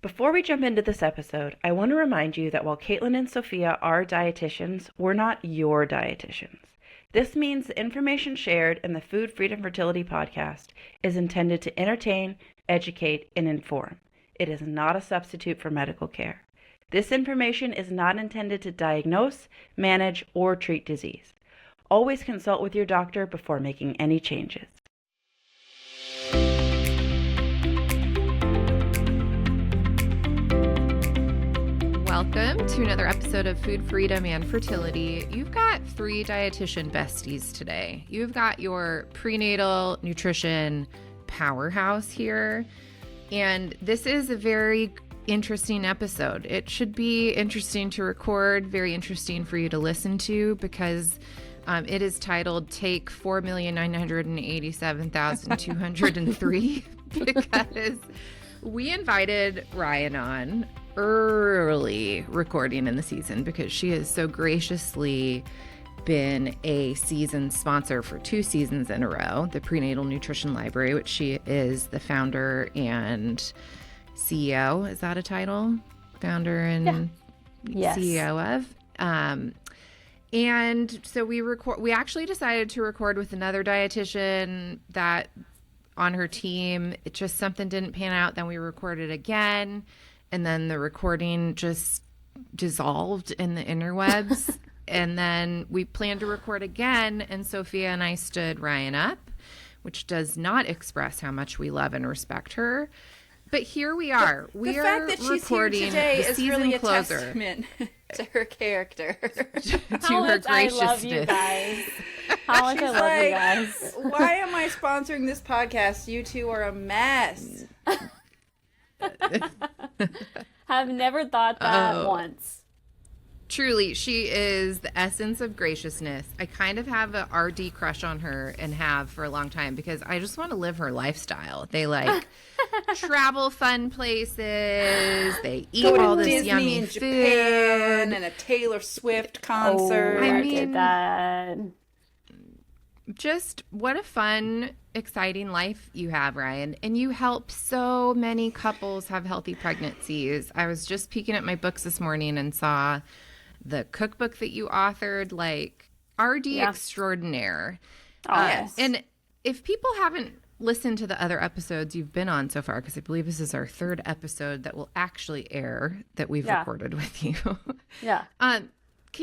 Before we jump into this episode, I want to remind you that while Caitlin and Sophia are dietitians, we're not your dietitians. This means the information shared in the Food Freedom Fertility podcast is intended to entertain, educate, and inform. It is not a substitute for medical care. This information is not intended to diagnose, manage, or treat disease. Always consult with your doctor before making any changes. Welcome to another episode of Food Freedom and Fertility. You've got three dietitian besties today. You've got your prenatal nutrition powerhouse here, and this is a very interesting episode. It should be interesting to record, very interesting for you to listen to, because it is titled Take 4,987,203 because we invited Ryann on early recording in the season because she has so graciously been a season sponsor for 2 seasons in a row, the Prenatal Nutrition Library, which she is the founder and CEO. Is that a title? Founder and CEO of. And so we actually decided to record with another dietitian that on her team. It just something didn't pan out. Then we recorded again. And then the recording just dissolved in the interwebs. And then we planned to record again, and Sophia and I stood Ryann up, which does not express how much we love and respect her. But here we are. The fact that she's here today is really a testament to her character. to her graciousness. I love you guys. How much I love you guys. Why am I sponsoring this podcast? You two are a mess. I've never thought that once. Truly, she is the essence of graciousness. I kind of have a RD crush on her and have for a long time because I just want to live her lifestyle. They like travel fun places. They eat all this Disney yummy and food. Japan and a Taylor Swift concert. I did that. Just what a fun, exciting life you have, Ryann. And you help so many couples have healthy pregnancies. I was just peeking at my books this morning and saw the cookbook that you authored, like RD extraordinaire. Oh, yes. And if people haven't listened to the other episodes you've been on so far, because I believe this is our 3rd episode that will actually air that we've recorded with you. Yeah. Can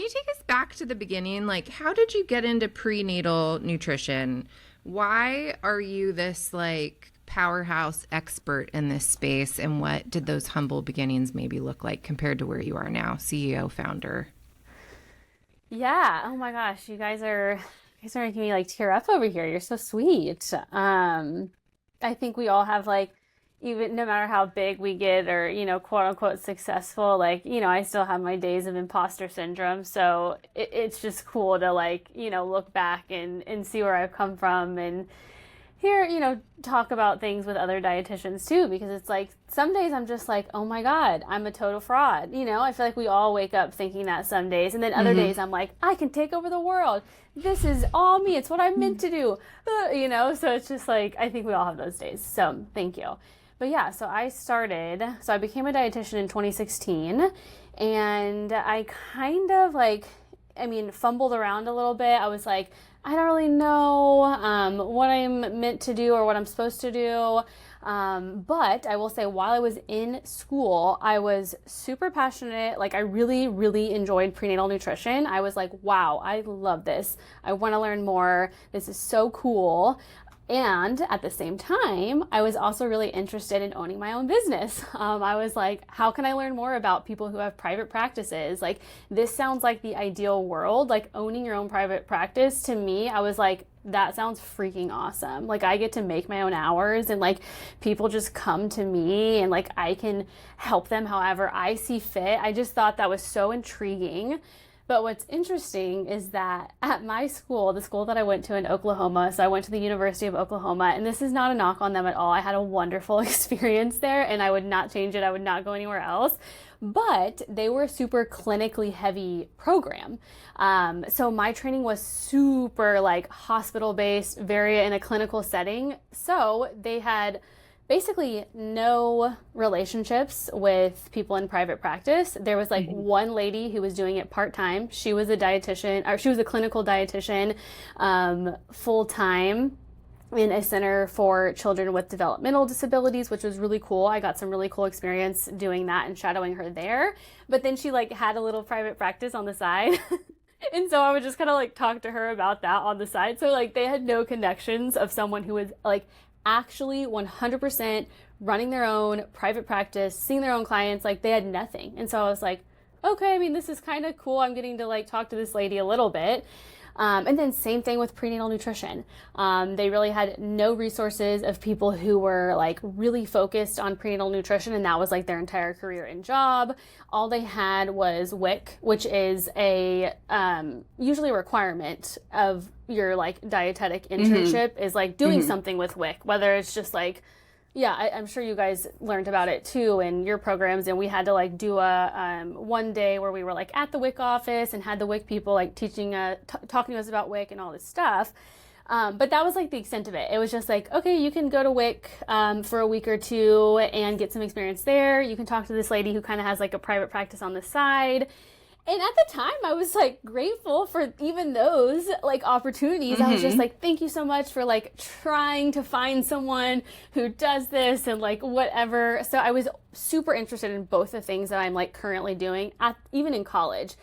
you take us back to the beginning? Like, how did you get into prenatal nutrition? Why are you this, like, powerhouse expert in this space? And what did those humble beginnings maybe look like compared to where you are now, CEO, founder? Yeah. Oh, my gosh. You guys are making me, like, tear up over here. You're so sweet. I think we all have, like, even no matter how big we get or, you know, quote unquote successful, like, you know, I still have my days of imposter syndrome. So it's just cool to, like, you know, look back and see where I've come from and hear, you know, talk about things with other dietitians too, because it's like some days I'm just like, oh my God, I'm a total fraud. You know, I feel like we all wake up thinking that some days. And then other days I'm like, I can take over the world. This is all me. It's what I'm meant to do. You know, so it's just like, I think we all have those days. So thank you. But yeah, so I became a dietitian in 2016, and I kind of fumbled around a little bit. I was like, I don't really know what I'm meant to do or what I'm supposed to do. But I will say while I was in school, I was super passionate. Like I really, really enjoyed prenatal nutrition. I was like, wow, I love this. I want to learn more. This is so cool. And at the same time, I was also really interested in owning my own business. I was like, how can I learn more about people who have private practices? Like, this sounds like the ideal world. Like, owning your own private practice, to me, I was like, that sounds freaking awesome. Like, I get to make my own hours and, like, people just come to me and, like, I can help them however I see fit. I just thought that was so intriguing. But what's interesting is that at my school, the school that I went to in Oklahoma, so I went to the University of Oklahoma, and this is not a knock on them at all. I had a wonderful experience there, and I would not change it. I would not go anywhere else. But they were a super clinically heavy program. So my training was super like hospital-based, very in a clinical setting. So they had basically no relationships with people in private practice. There was like one lady who was doing it part-time. She was a dietitian, or she was a clinical dietitian, full-time in a center for children with developmental disabilities, which was really cool. I got some really cool experience doing that and shadowing her there. But then she like had a little private practice on the side. And so I would just kind of like talk to her about that on the side. So like they had no connections of someone who was like actually 100% running their own private practice, seeing their own clients. Like they had nothing. And so I was like, okay, I mean, this is kind of cool. I'm getting to like talk to this lady a little bit. And then same thing with prenatal nutrition. They really had no resources of people who were like really focused on prenatal nutrition, and that was like their entire career and job. All they had was WIC, which is a usually a requirement of your like dietetic internship is like doing something with WIC, whether it's just like, yeah, I'm sure you guys learned about it too in your programs, and we had to like do a one day where we were like at the WIC office and had the WIC people like teaching, talking to us about WIC and all this stuff. But that was like the extent of it. It was just like, okay, you can go to WIC for a week or two and get some experience there. You can talk to this lady who kind of has like a private practice on the side. And at the time, I was like grateful for even those like opportunities. I was just like, thank you so much for like trying to find someone who does this and like whatever. So I was super interested in both the things that I'm like currently doing, even in college.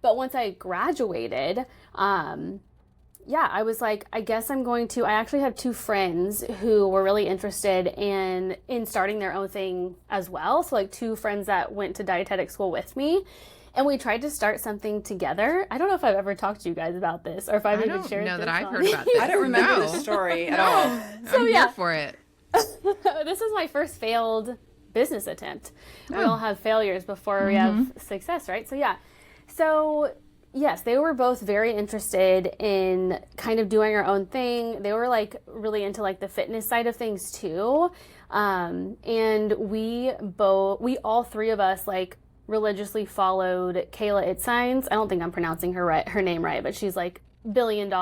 But once I graduated, yeah, I was like, I guess I'm going to, I actually have two friends who were really interested in starting their own thing as well. So like two friends that went to dietetic school with me. And we tried to start something together. I don't know if I've ever talked to you guys about this or if I've even shared this. I don't know that I've heard about this. I don't remember the story at all. So, I'm here for it. This is my first failed business attempt. We all have failures before we have success, right? So yeah. So yes, they were both very interested in kind of doing our own thing. They were like really into like the fitness side of things too. And we all three of us like religiously followed Kayla Itsigns. I don't think I'm pronouncing her name right, but she's like $1 billion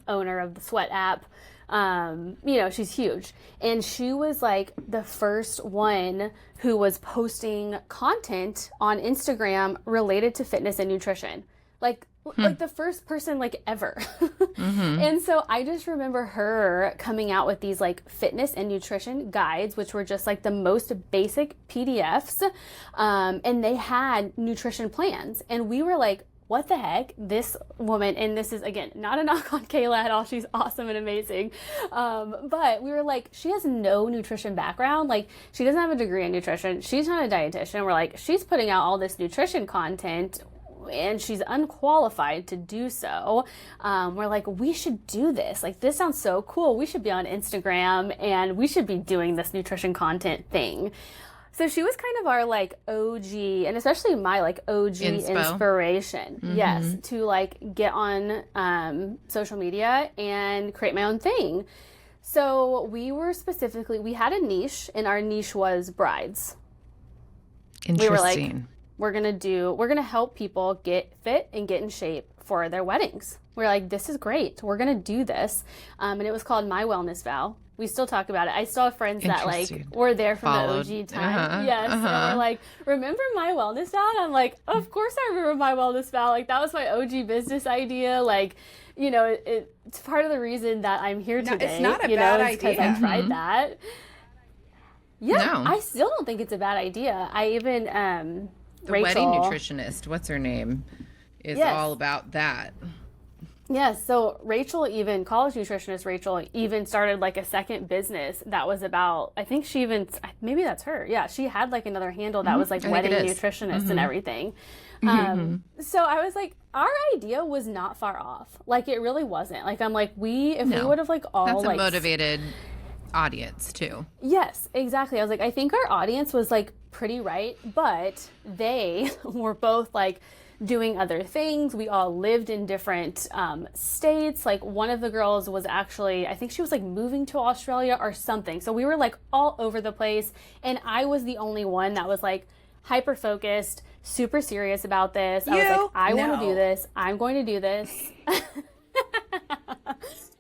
owner of the Sweat app. You know, she's huge. And she was like the first one who was posting content on Instagram related to fitness and nutrition. Like the first person like ever. And so I just remember her coming out with these like fitness and nutrition guides, which were just like the most basic PDFs. And they had nutrition plans. And we were like, what the heck? This woman, and this is again, not a knock on Kayla at all. She's awesome and amazing. But we were like, she has no nutrition background. Like she doesn't have a degree in nutrition. She's not a dietitian. We're like, she's putting out all this nutrition content and she's unqualified to do so. We're like, we should do this. Like, this sounds so cool. We should be on Instagram and we should be doing this nutrition content thing. So she was kind of our like OG, and especially my like OG inspiration. Yes, to like get on social media and create my own thing. So we had a niche, and our niche was brides. Interesting. We were like, we're gonna help people get fit and get in shape for their weddings. We're like, this is great. We're gonna do this. And it was called My Wellness Vow. We still talk about it. I still have friends that like were there from the OG time. Yes. And we're like, remember My Wellness Vow? And I'm like, of course I remember My Wellness Vow. Like that was my OG business idea. Like, you know, it's part of the reason that I'm here today. No, it's not a bad idea. Because I tried that. Yeah, I still don't think it's a bad idea. I even the Rachel, wedding nutritionist, what's her name, is all about that. Yes, so Rachel, even college nutritionist Rachel, even started like a second business that was about, I think she even, maybe that's her. Yeah, she had like another handle that was like wedding nutritionist and everything. So I was like, our idea was not far off. Like it really wasn't. Like I'm like, we would have like all that's like a motivated audience too. Yes, exactly. I was like, I think our audience was like pretty right, but they were both like doing other things. We all lived in different states. Like one of the girls was actually, I think she was like moving to Australia or something. So we were like all over the place. And I was the only one that was like hyper focused, super serious about this. I was like, I want to do this. I'm going to do this.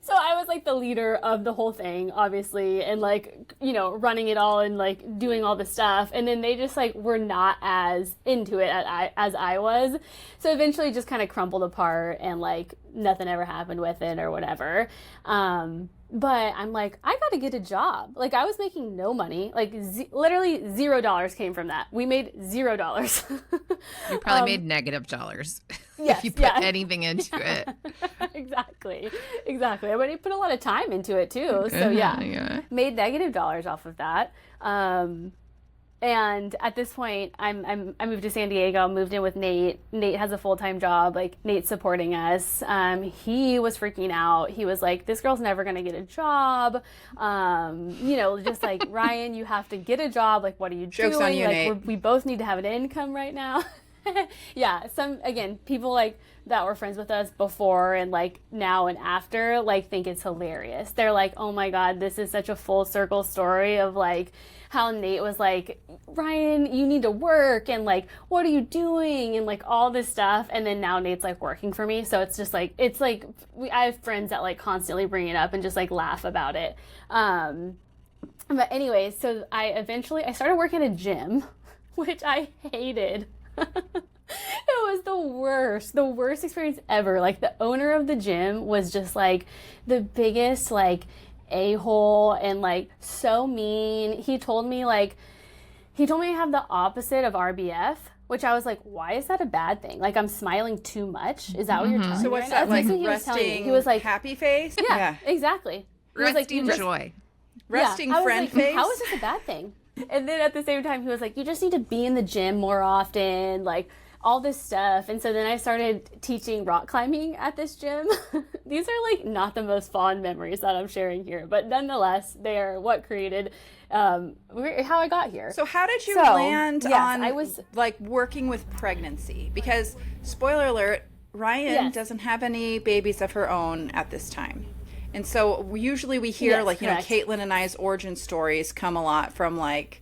So I was like the leader of the whole thing, obviously, and like, you know, running it all and like doing all the stuff. And then they just like were not as into it as I was. So eventually it just kind of crumbled apart and like nothing ever happened with it or whatever. But I'm like, I got to get a job. Like, I was making no money. Like, literally $0 came from that. We made $0. You probably made negative dollars yes, if you put anything into it. Exactly. But he put a lot of time into it, too. So, made negative dollars off of that. And at this point, I moved to San Diego, moved in with Nate. Nate has a full-time job, like Nate's supporting us. He was freaking out. He was like, this girl's never going to get a job. You know, just like, Ryan, you have to get a job. Like, what are you Joke's doing? On you, like, Nate. we both need to have an income right now. Yeah, people like that were friends with us before and like now and after, like think it's hilarious. They're like, oh my God, this is such a full circle story of like how Nate was like, Ryan, you need to work, and like, what are you doing? And like all this stuff. And then now Nate's like working for me. So it's just like, I have friends that like constantly bring it up and just like laugh about it. But anyways, so I started working at a gym, which I hated. It was the worst experience ever. Like the owner of the gym was just like the biggest like a-hole and like so mean. He told me I have the opposite of RBF, which I was like, why is that a bad thing? Like I'm smiling too much? Is that what you're telling me? So what's right that, like he resting he was like, happy face? Yeah, exactly. He was like, Resting joy. Resting friend face. face? How is this a bad thing? And then at the same time, he was like, you just need to be in the gym more often, like all this stuff. And so then I started teaching rock climbing at this gym. These are like not the most fond memories that I'm sharing here, but nonetheless, they are what created how I got here. So how did you land on I was like working with pregnancy? Because spoiler alert, Ryan doesn't have any babies of her own at this time. And so usually we hear like, you know, Caitlin and I's origin stories come a lot from like,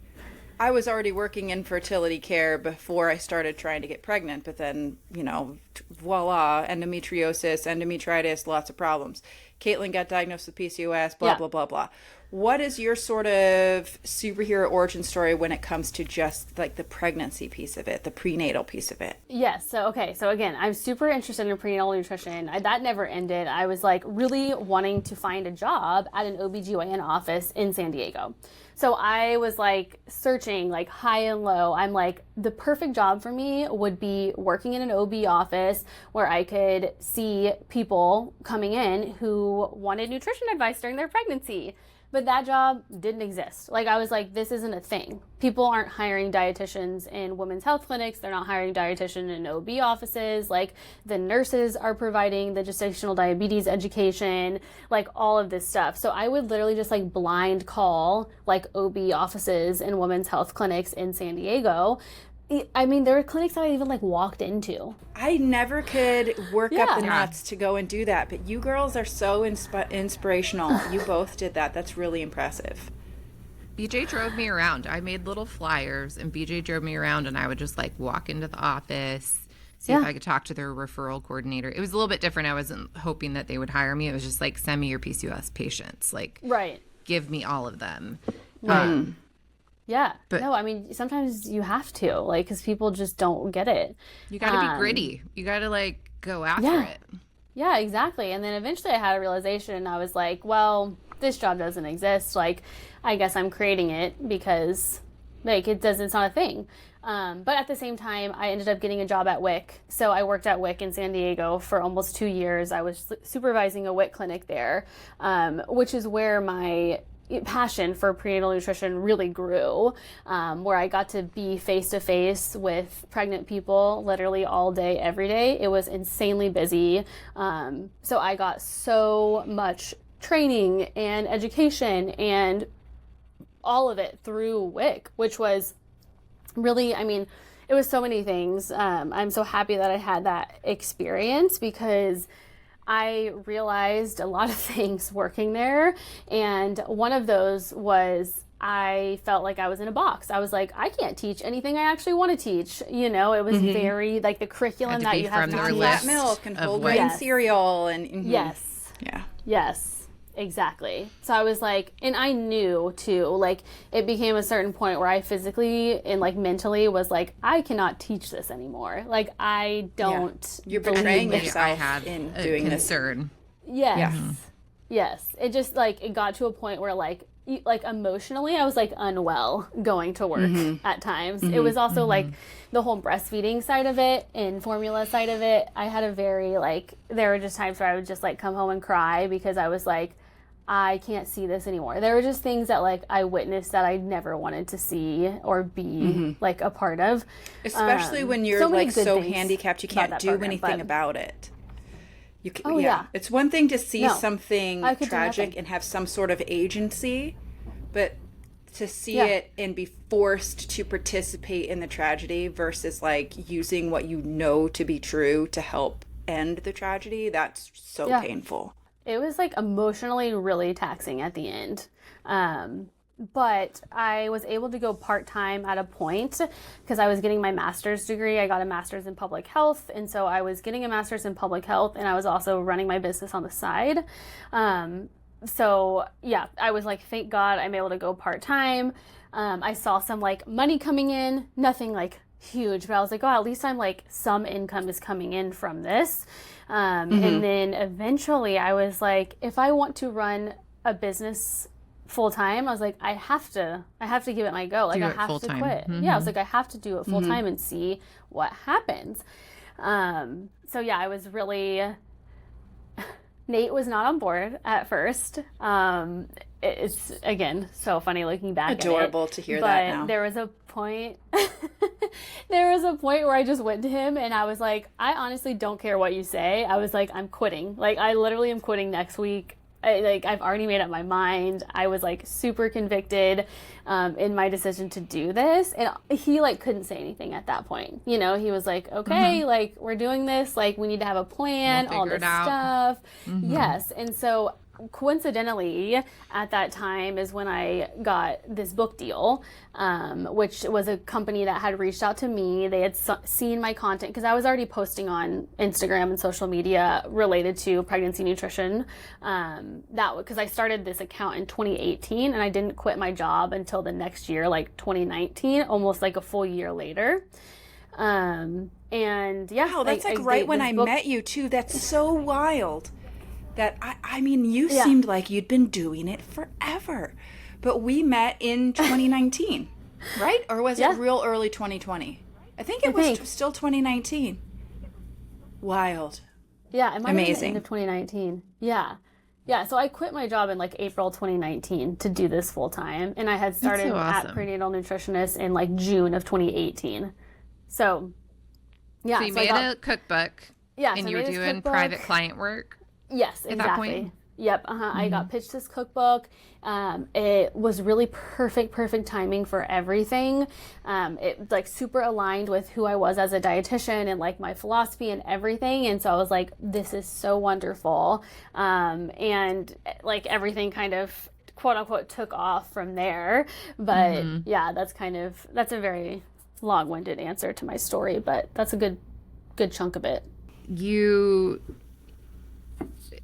I was already working in fertility care before I started trying to get pregnant, but then, you know, voila, endometritis, lots of problems. Caitlin got diagnosed with PCOS, blah, blah, blah, blah. What is your sort of superhero origin story when it comes to just like the pregnancy piece of it, the prenatal piece of it? Yes. So again, I'm super interested in prenatal nutrition. That never ended. I was like really wanting to find a job at an OBGYN office in San Diego. So I was like searching like high and low. I'm like, the perfect job for me would be working in an OB office where I could see people coming in who wanted nutrition advice during their pregnancy. But that job didn't exist. Like I was like, this isn't a thing. People aren't hiring dietitians in women's health clinics. They're not hiring dietitian in OB offices. Like the nurses are providing the gestational diabetes education, like all of this stuff. So I would literally just like blind call like OB offices and women's health clinics in San Diego. I mean, there were clinics that I even like walked into. I never could work up the nuts to go and do that, but you girls are so inspirational. You both did that. That's really impressive. BJ drove me around. I made little flyers and BJ drove me around and I would just like walk into the office, see if I could talk to their referral coordinator. It was a little bit different. I wasn't hoping that they would hire me. It was just like, send me your PCOS patients. Like, give me all of them. Yeah. But, no, I mean, sometimes you have to, like, because people just don't get it. You got to be gritty. You got to, like, go after it. Yeah, exactly. And then eventually I had a realization and I was like, well, this job doesn't exist. Like, I guess I'm creating it because, like, it's not a thing. But at the same time, I ended up getting a job at WIC. So I worked at WIC in San Diego for almost 2 years. I was supervising a WIC clinic there, which is where my passion for prenatal nutrition really grew, where I got to be face-to-face with pregnant people literally all day, every day. It was insanely busy. So I got so much training and education and all of it through WIC, which was really, I mean, it was so many things. I'm so happy that I had that experience because I realized a lot of things working there. And one of those was I felt like I was in a box. I was like, I can't teach anything I actually want to teach. You know, it was very like the curriculum that you have to teach. Flat milk and whole grain cereal and Yes. Yeah. Yes. Exactly. So I was like, and I knew too, like it became a certain point where I physically and like mentally was like, I cannot teach this anymore. Like I don't. You're betraying yourself I had in a doing concern. Yes. Yeah. Yes. It just like it got to a point where like emotionally I was like unwell going to work at times. It was also like the whole breastfeeding side of it and formula side of it. I had a very like there were just times where I would just like come home and cry because I was like I can't see this anymore. There were just things that like I witnessed that I never wanted to see or be like a part of. Especially when you're so many like good so things handicapped you about can't that do program, anything but- about it. You can, Oh, yeah. It's one thing to see No, something I could do tragic nothing. and have some sort of agency, but to see Yeah. it and be forced to participate in the tragedy versus like using what you know to be true to help end the tragedy, that's so Yeah. painful. It was like emotionally really taxing at the end. But I was able to go part-time at a point because I was getting my master's degree. I got a master's in public health. And so I was getting a master's in public health and I was also running my business on the side. So yeah, I was like, thank God I'm able to go part-time. I saw some like money coming in, nothing like huge, but I was like, oh, at least I'm like some income is coming in from this. And then eventually I was like, if I want to run a business full time, I was like, I have to give it my go. Like Do I it have to full-time. quit. Yeah, I was like, I have to do it full time and see what happens. So yeah, I was really. Nate was not on board at first. It's again so funny looking back. Adorable at it, to hear but that now. there was a point. There was a point where I just went to him and I was like, I honestly don't care what you say. I was like, I'm quitting. Like I literally am quitting next week. I've already made up my mind. I was like super convicted in my decision to do this, and he like couldn't say anything at that point. You know, he was like, "Okay, like we're doing this. Like we need to have a plan, We'll all figure this it out." stuff." Yes, and so coincidentally at that time is when I got this book deal, which was a company that had reached out to me. They had seen my content because I was already posting on Instagram and social media related to pregnancy nutrition. Because I started this account in 2018 and I didn't quit my job until the next year, like 2019, almost like a full year later. And yeah, Wow, that's like right when I met you too. That's so wild. That I mean, you seemed like you'd been doing it forever, but we met in 2019, right? Or was it real early 2020? I think it was still 2019. Wild. Yeah, it might have been the Amazing. end of 2019. Yeah. Yeah, so I quit my job in like April 2019 to do this full time, and I had started so awesome. at Prenatal Nutritionist in like June of 2018. So, yeah. So you made a cookbook. Yeah, And so I you were made this doing cookbook. private client work. Yes, that exactly. point? Yep. I got pitched this cookbook. It was really perfect timing for everything. It like super aligned with who I was as a dietitian and like my philosophy and everything. And so I was like, this is so wonderful. And like everything kind of quote unquote took off from there. But yeah, that's a very long-winded answer to my story, but that's a good chunk of it. You,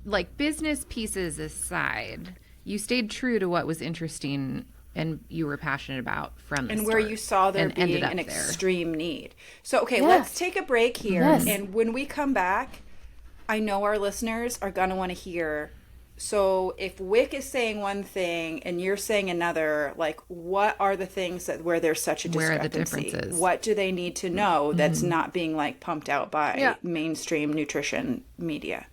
like business pieces aside, you stayed true to what was interesting and you were passionate about from the And start. where you saw there and being ended up an there. extreme need. So, okay, Yes. let's take a break here. Yes. And when we come back, I know our listeners are going to want to hear. So if Wick is saying one thing and you're saying another, like what are the things that where there's such a Where are the discrepancy? differences? What do they need to know that's not being like pumped out by mainstream nutrition media?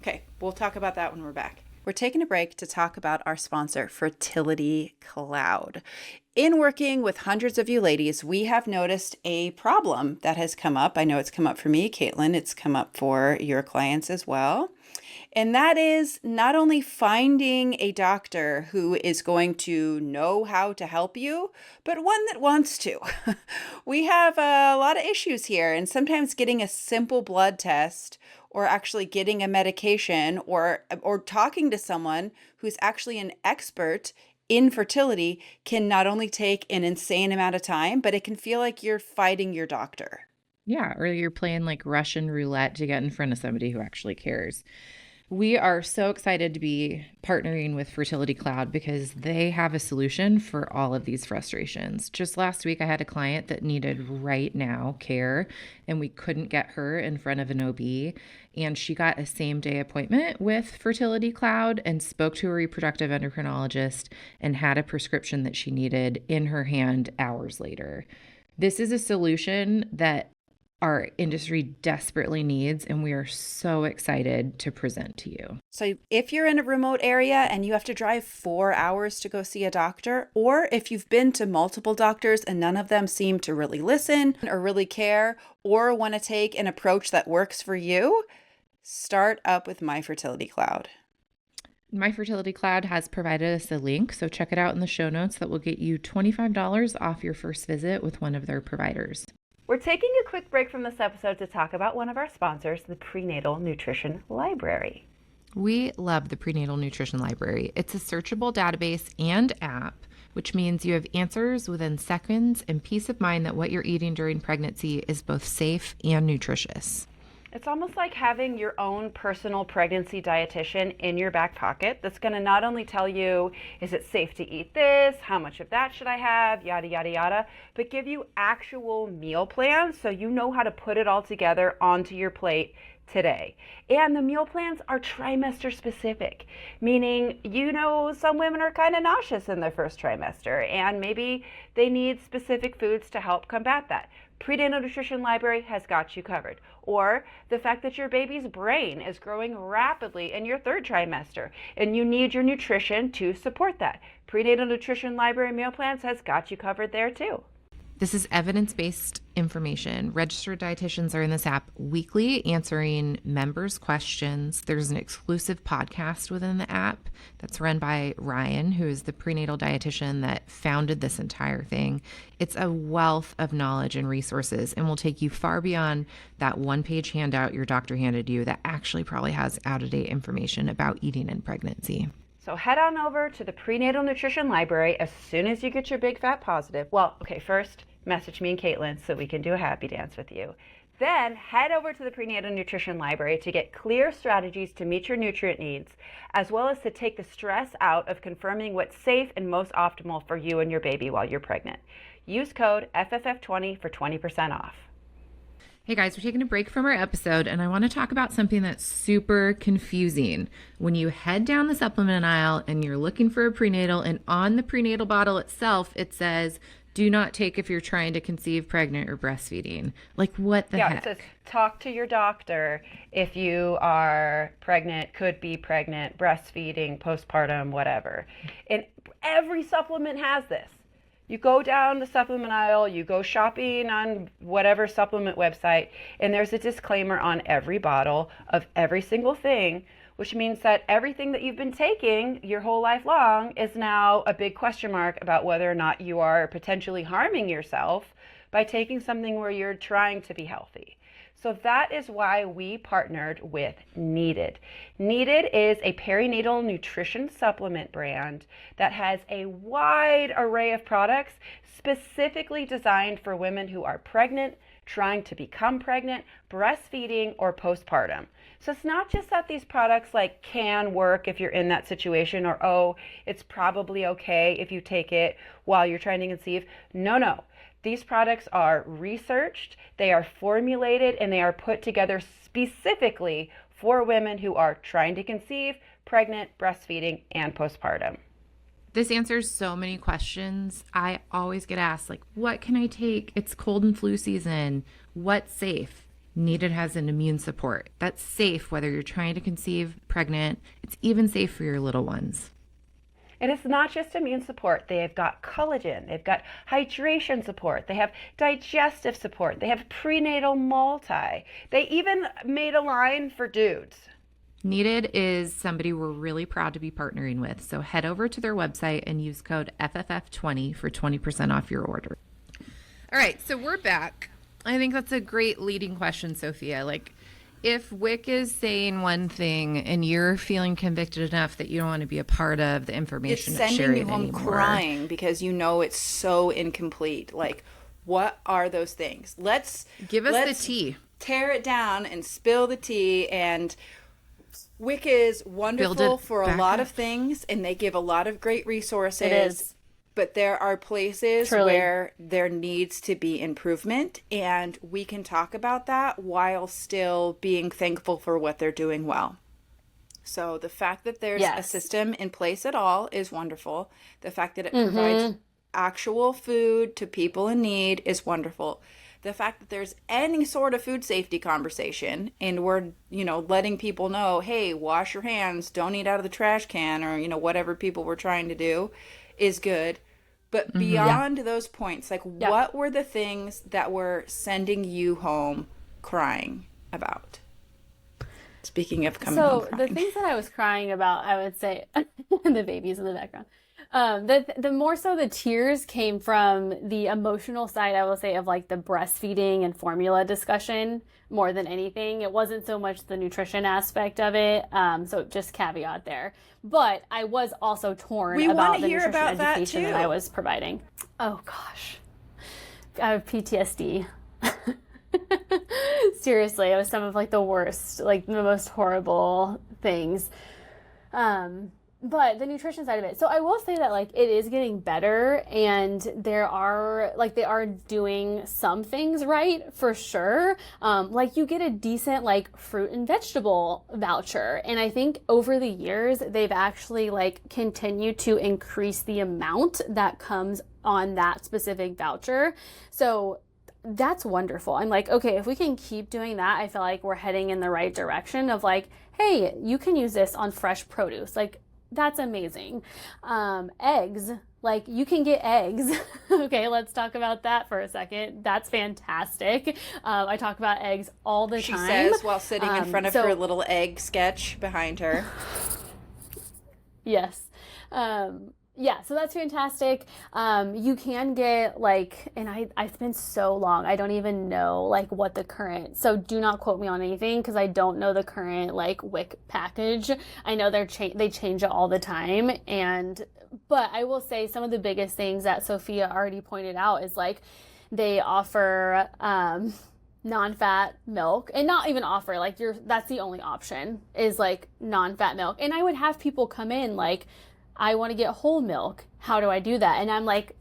Okay, we'll talk about that when we're back. We're taking a break to talk about our sponsor, Fertility Cloud. In working with hundreds of you ladies, we have noticed a problem that has come up. I know it's come up for me, Caitlin. It's come up for your clients as well. And that is not only finding a doctor who is going to know how to help you, but one that wants to. We have a lot of issues here, and sometimes getting a simple blood test or actually getting a medication or talking to someone who's actually an expert in fertility can not only take an insane amount of time, but it can feel like you're fighting your doctor. Yeah, or you're playing like Russian roulette to get in front of somebody who actually cares. We are so excited to be partnering with Fertility Cloud because they have a solution for all of these frustrations. Just last week, I had a client that needed right now care, and we couldn't get her in front of an OB. And she got a same-day appointment with Fertility Cloud and spoke to a reproductive endocrinologist and had a prescription that she needed in her hand hours later. This is a solution that our industry desperately needs, and we are so excited to present to you. So if you're in a remote area and you have to drive 4 hours to go see a doctor, or if you've been to multiple doctors and none of them seem to really listen or really care or want to take an approach that works for you, start up with My Fertility Cloud. My Fertility Cloud has provided us a link, so check it out in the show notes. That will get you $25 off your first visit with one of their providers. We're taking a quick break from this episode to talk about one of our sponsors, the Prenatal Nutrition Library. We love the Prenatal Nutrition Library. It's a searchable database and app, which means you have answers within seconds and peace of mind that what you're eating during pregnancy is both safe and nutritious. It's almost like having your own personal pregnancy dietitian in your back pocket that's going to not only tell you, is it safe to eat this? How much of that should I have? Yada, yada, yada. But give you actual meal plans so you know how to put it all together onto your plate today. And the meal plans are trimester specific, meaning, some women are kind of nauseous in their first trimester and maybe they need specific foods to help combat that. Prenatal Nutrition Library has got you covered. Or the fact that your baby's brain is growing rapidly in your third trimester and you need your nutrition to support that. Prenatal Nutrition Library meal plans has got you covered there too. This is evidence-based information. Registered dietitians are in this app weekly answering members' questions. There's an exclusive podcast within the app that's run by Ryann, who is the prenatal dietitian that founded this entire thing. It's a wealth of knowledge and resources and will take you far beyond that one-page handout your doctor handed you that actually probably has out-of-date information about eating in pregnancy. So head on over to the Prenatal Nutrition Library as soon as you get your big fat positive. Well, okay, first message me and Caitlin so we can do a happy dance with you. Then head over to the Prenatal Nutrition Library to get clear strategies to meet your nutrient needs, as well as to take the stress out of confirming what's safe and most optimal for you and your baby while you're pregnant. Use code FFF20 for 20% off. Hey guys, we're taking a break from our episode and I want to talk about something that's super confusing. When you head down the supplement aisle and you're looking for a prenatal, and on the prenatal bottle itself, it says, do not take if you're trying to conceive, pregnant, or breastfeeding. Like, what the heck? Yeah, it says, talk to your doctor if you are pregnant, could be pregnant, breastfeeding, postpartum, whatever. And every supplement has this. You go down the supplement aisle, you go shopping on whatever supplement website, and there's a disclaimer on every bottle of every single thing, which means that everything that you've been taking your whole life long is now a big question mark about whether or not you are potentially harming yourself by taking something where you're trying to be healthy. So that is why we partnered with Needed. Needed is a perinatal nutrition supplement brand that has a wide array of products specifically designed for women who are pregnant, trying to become pregnant, breastfeeding, or postpartum. So it's not just that these products can work if you're in that situation, or it's probably okay if you take it while you're trying to conceive. No. These products are researched, they are formulated, and they are put together specifically for women who are trying to conceive, pregnant, breastfeeding, and postpartum. This answers so many questions. I always get asked, what can I take? It's cold and flu season. What's safe? Needed has an immune support. That's safe whether you're trying to conceive, pregnant. It's even safe for your little ones. And it's not just immune support. They've got collagen, they've got hydration support, they have digestive support, they have prenatal multi. They even made a line for dudes. Needed is somebody we're really proud to be partnering with. So head over to their website and use code FFF20 for 20% off your order. All right, so we're back. I think that's a great leading question, Sophia. If WIC is saying one thing and you're feeling convicted enough that you don't want to be a part of the information it's sharing sending you home anymore, crying because it's so incomplete. What are those things? Let's give us the tea. Tear it down and spill the tea. And WIC is wonderful for a lot of things, and they give a lot of great resources. It is. But there are places where there needs to be improvement, and we can talk about that while still being thankful for what they're doing well. So the fact that there's a system in place at all is wonderful. The fact that it provides actual food to people in need is wonderful. The fact that there's any sort of food safety conversation and we're, letting people know, hey, wash your hands, don't eat out of the trash can, or, whatever people were trying to do is good. But beyond those points, what were the things that were sending you home crying about? Speaking of coming home crying. So the things that I was crying about, I would say, the babies in the background. The more so the tears came from the emotional side, I will say, of like the breastfeeding and formula discussion more than anything. It wasn't so much the nutrition aspect of it. So just caveat there. But I was also torn about the nutrition education that I was providing. Oh gosh. I have PTSD. Seriously, it was some of like the worst, like the most horrible things. But the nutrition side of it. So I will say that like it is getting better, and they are doing some things right for sure. Like you get a decent like fruit and vegetable voucher. And I think over the years, they've actually like continued to increase the amount that comes on that specific voucher. So that's wonderful. I'm like, okay, if we can keep doing that, I feel like we're heading in the right direction of like, hey, you can use this on fresh produce. Like, that's amazing. Eggs, like you can get eggs. Okay, let's talk about that for a second. That's fantastic. I talk about eggs all the time. She says while sitting in front of her little egg sketch behind her. Yes. Yeah, so that's fantastic. You can get like, and it's been so long, I don't even know like what the current, so do not quote me on anything because I don't know the current like WIC package. I know they change it all the time, but I will say some of the biggest things that Sophia already pointed out is like they offer non-fat milk, and not even offer, like that's the only option is like non-fat milk. And I would have people come in like, I want to get whole milk. How do I do that? And I'm like,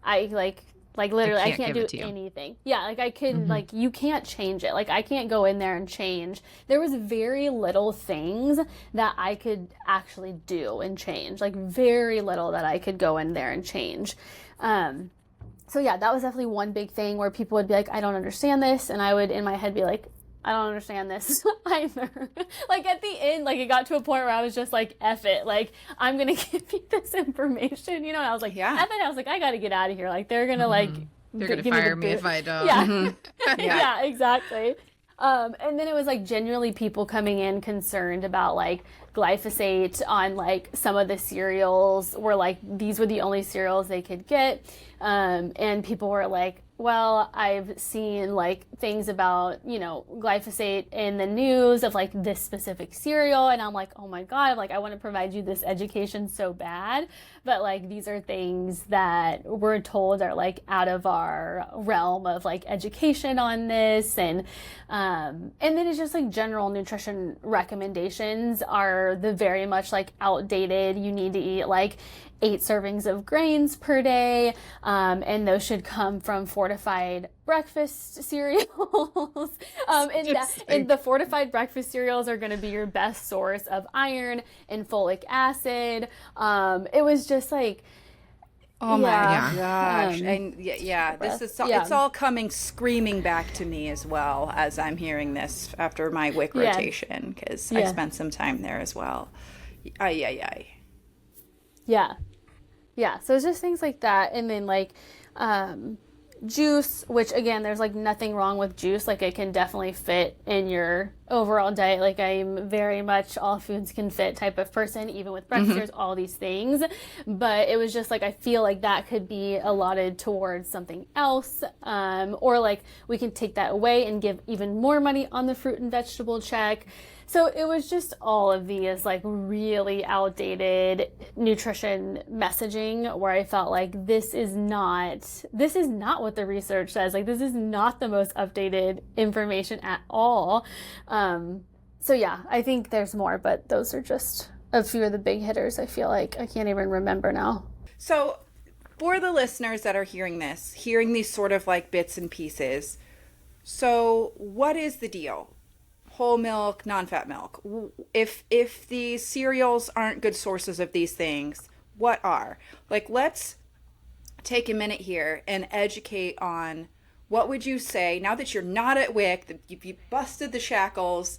literally, I can't do anything. Yeah, like I can, like you can't change it. Like I can't go in there and change. There was very little things that I could actually do and change. Like very little that I could go in there and change. So yeah, that was definitely one big thing where people would be like, I don't understand this. And I would in my head be like, I don't understand this either. Like at the end, like it got to a point where I was just like, F it. Like, I'm going to give you this information, and I was like, F it. I was like, I got to get out of here. Like, they're going to like, they're going to fire me if I don't. Yeah. Yeah, exactly. And then it was like genuinely people coming in concerned about like glyphosate on like some of the cereals, were like, these were the only cereals they could get. And people were like, well, I've seen like things about, glyphosate in the news of like this specific cereal. And I'm like, oh my God, like I want to provide you this education so bad. But like, these are things that we're told are like out of our realm of like education on this. And then it's just like general nutrition recommendations are the very much like outdated. You need to eat like 8 servings of grains per day, and those should come from fortified breakfast cereals. And the fortified breakfast cereals are going to be your best source of iron and folic acid. It was just like, oh my gosh. And this is it's all coming screaming back to me as well as I'm hearing this after my WIC rotation, because I spent some time there as well. Yeah, so it's just things like that. And then like juice, which again, there's like nothing wrong with juice. Like it can definitely fit in your overall diet. Like I'm very much all foods can fit type of person, even with breakfast, all these things. But it was just like, I feel like that could be allotted towards something else. Or like we can take that away and give even more money on the fruit and vegetable check. So it was just all of these like really outdated nutrition messaging where I felt like this is not what the research says. Like this is not the most updated information at all. So yeah, I think there's more, but those are just a few of the big hitters. I feel like I can't even remember now. So for the listeners that are hearing these sort of like bits and pieces, so what is the deal? Whole milk, non-fat milk. If these cereals aren't good sources of these things, what are? Like, let's take a minute here and educate on what would you say, now that you're not at WIC, you busted the shackles,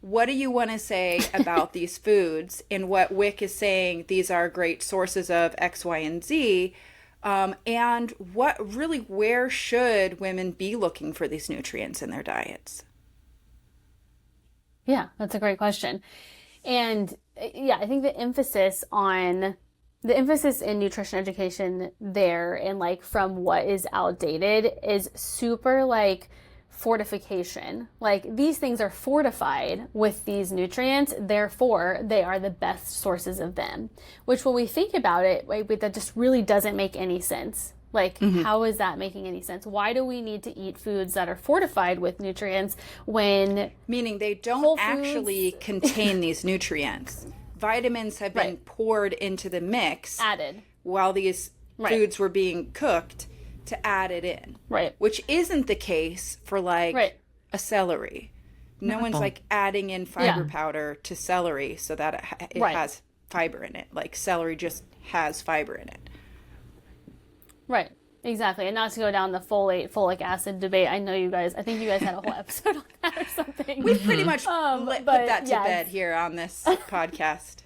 what do you want to say about these foods and what WIC is saying these are great sources of X, Y, and Z? And where should women be looking for these nutrients in their diets? Yeah, that's a great question. And yeah, I think the emphasis in nutrition education there and like from what is outdated is super like fortification. Like these things are fortified with these nutrients, therefore they are the best sources of them. Which when we think about it, that just really doesn't make any sense. Like, how is that making any sense? Why do we need to eat foods that are fortified with nutrients when... Meaning they don't actually contain these nutrients. Vitamins have been poured into the mix. Added. While these foods were being cooked to add it in. Right. Which isn't the case for like a celery. No one's like adding in fiber powder to celery so that it has fiber in it. Like celery just has fiber in it. Right. Exactly. And not to go down the folic acid debate. I think you guys had a whole episode on that or something. We've pretty much put that to bed here on this podcast.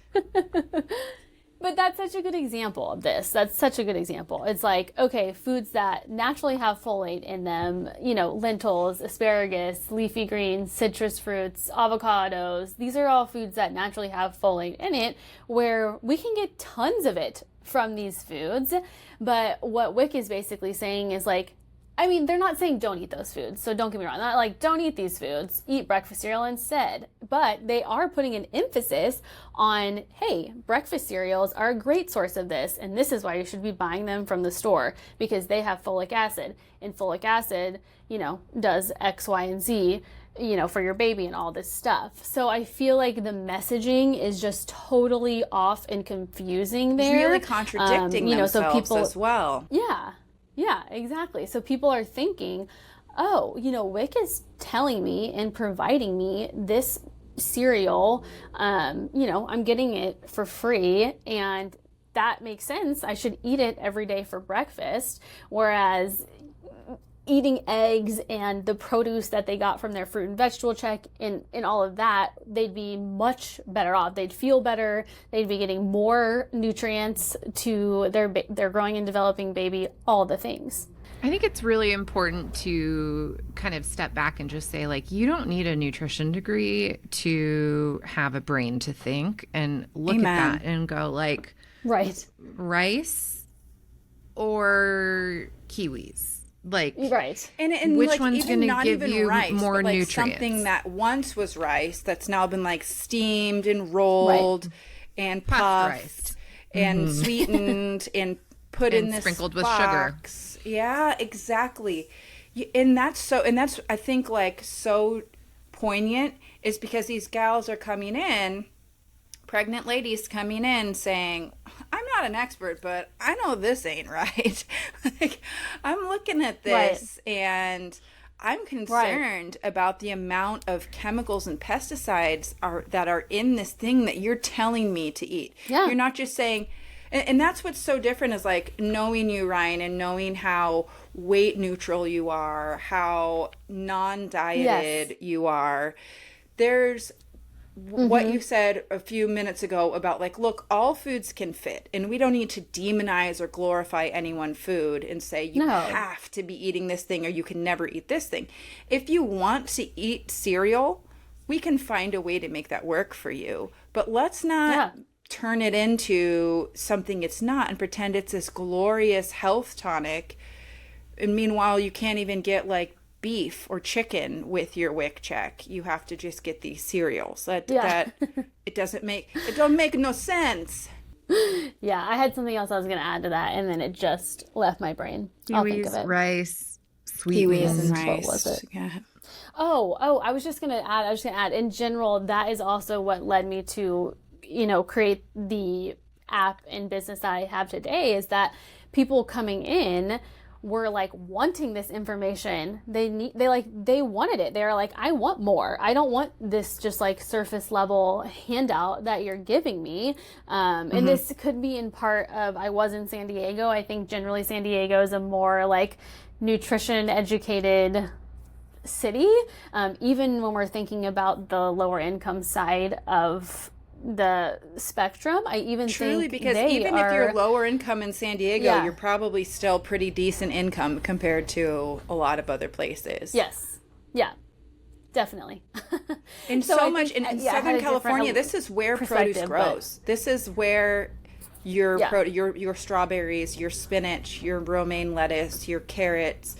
But that's such a good example of this. That's such a good example. It's like, okay, foods that naturally have folate in them, lentils, asparagus, leafy greens, citrus fruits, avocados. These are all foods that naturally have folate in it, where we can get tons of it from these foods. But what WIC is basically saying is like, they're not saying don't eat those foods. So don't get me wrong. Not like don't eat these foods, eat breakfast cereal instead. But they are putting an emphasis on, hey, breakfast cereals are a great source of this. And this is why you should be buying them from the store because they have folic acid. And folic acid, does X, Y, and Z, for your baby and all this stuff. So I feel like the messaging is just totally off and confusing there. It's really contradicting themselves as well. Yeah, exactly. So people are thinking, oh, WIC is telling me and providing me this cereal. I'm getting it for free and that makes sense. I should eat it every day for breakfast. Whereas eating eggs and the produce that they got from their fruit and vegetable check and all of that, they'd be much better off. They'd feel better. They'd be getting more nutrients to their growing and developing baby, all the things. I think it's really important to kind of step back and just say, like, you don't need a nutrition degree to have a brain to think and look at that and go, like, rice or kiwis. Like, and which like, one's going to give you rice, more like nutrients? Something that once was rice that's now been like steamed and rolled and puffed and sweetened and put in this sprinkled box. with sugar. Yeah, exactly. And that's I think like so poignant is because these gals are coming in, pregnant ladies coming in saying, I'm not an expert, but I know this ain't right. Like, I'm looking at this and I'm concerned about the amount of chemicals and pesticides that are in this thing that you're telling me to eat. Yeah. You're not just saying, and that's what's so different is like knowing you, Ryann, and knowing how weight neutral you are, how non-dieted you are. There's what you said a few minutes ago about like, look, all foods can fit and we don't need to demonize or glorify any one food and say you have to be eating this thing or you can never eat this thing. If you want to eat cereal, we can find a way to make that work for you. But let's not turn it into something it's not and pretend it's this glorious health tonic. And meanwhile, you can't even get like beef or chicken with your WIC check. You have to just get these cereals. That it don't make no sense. Yeah, I had something else I was going to add to that, and then it just left my brain. I'll think of it. Rice, sweet kiwis and rice. What was it? Yeah. Oh, I was just gonna add, in general, that is also what led me to, create the app and business that I have today, is that people coming in were like wanting this information. They wanted it. They're like, I want more. I don't want this just like surface level handout that you're giving me. And this could be in part of, I was in San Diego. I think generally San Diego is a more like nutrition educated city. Even when we're thinking about the lower income side of the spectrum, I even Truly, think because even if you're lower income in San Diego, you're probably still pretty decent income compared to a lot of other places. Yes. Yeah. Definitely. And so much in Southern California, this is where produce grows. This is where your strawberries, your spinach, your romaine lettuce, your carrots,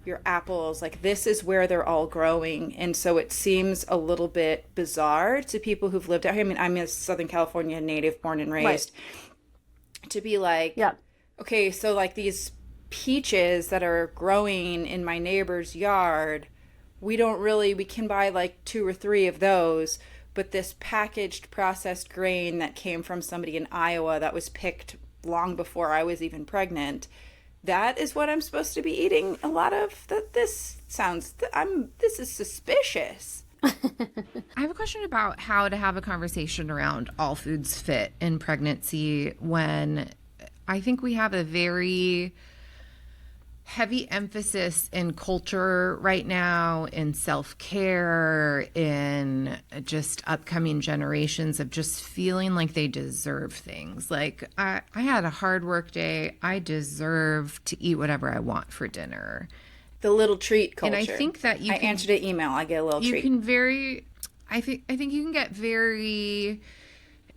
your apples, like this is where they're all growing. And so it seems a little bit bizarre to people who've lived out here. I mean, I'm a Southern California native, born and raised, to be like, okay, so like these peaches that are growing in my neighbor's yard, we can buy like 2 or 3 of those, but this packaged processed grain that came from somebody in Iowa that was picked long before I was even pregnant, that is what I'm supposed to be eating a lot of. This is suspicious. I have a question about how to have a conversation around all foods fit in pregnancy, when I think we have a very heavy emphasis in culture right now, in self-care, in just upcoming generations of just feeling like they deserve things. Like, I had a hard work day. I deserve to eat whatever I want for dinner. The little treat culture. And I think that I answered an email. I get a little treat. I think you can get very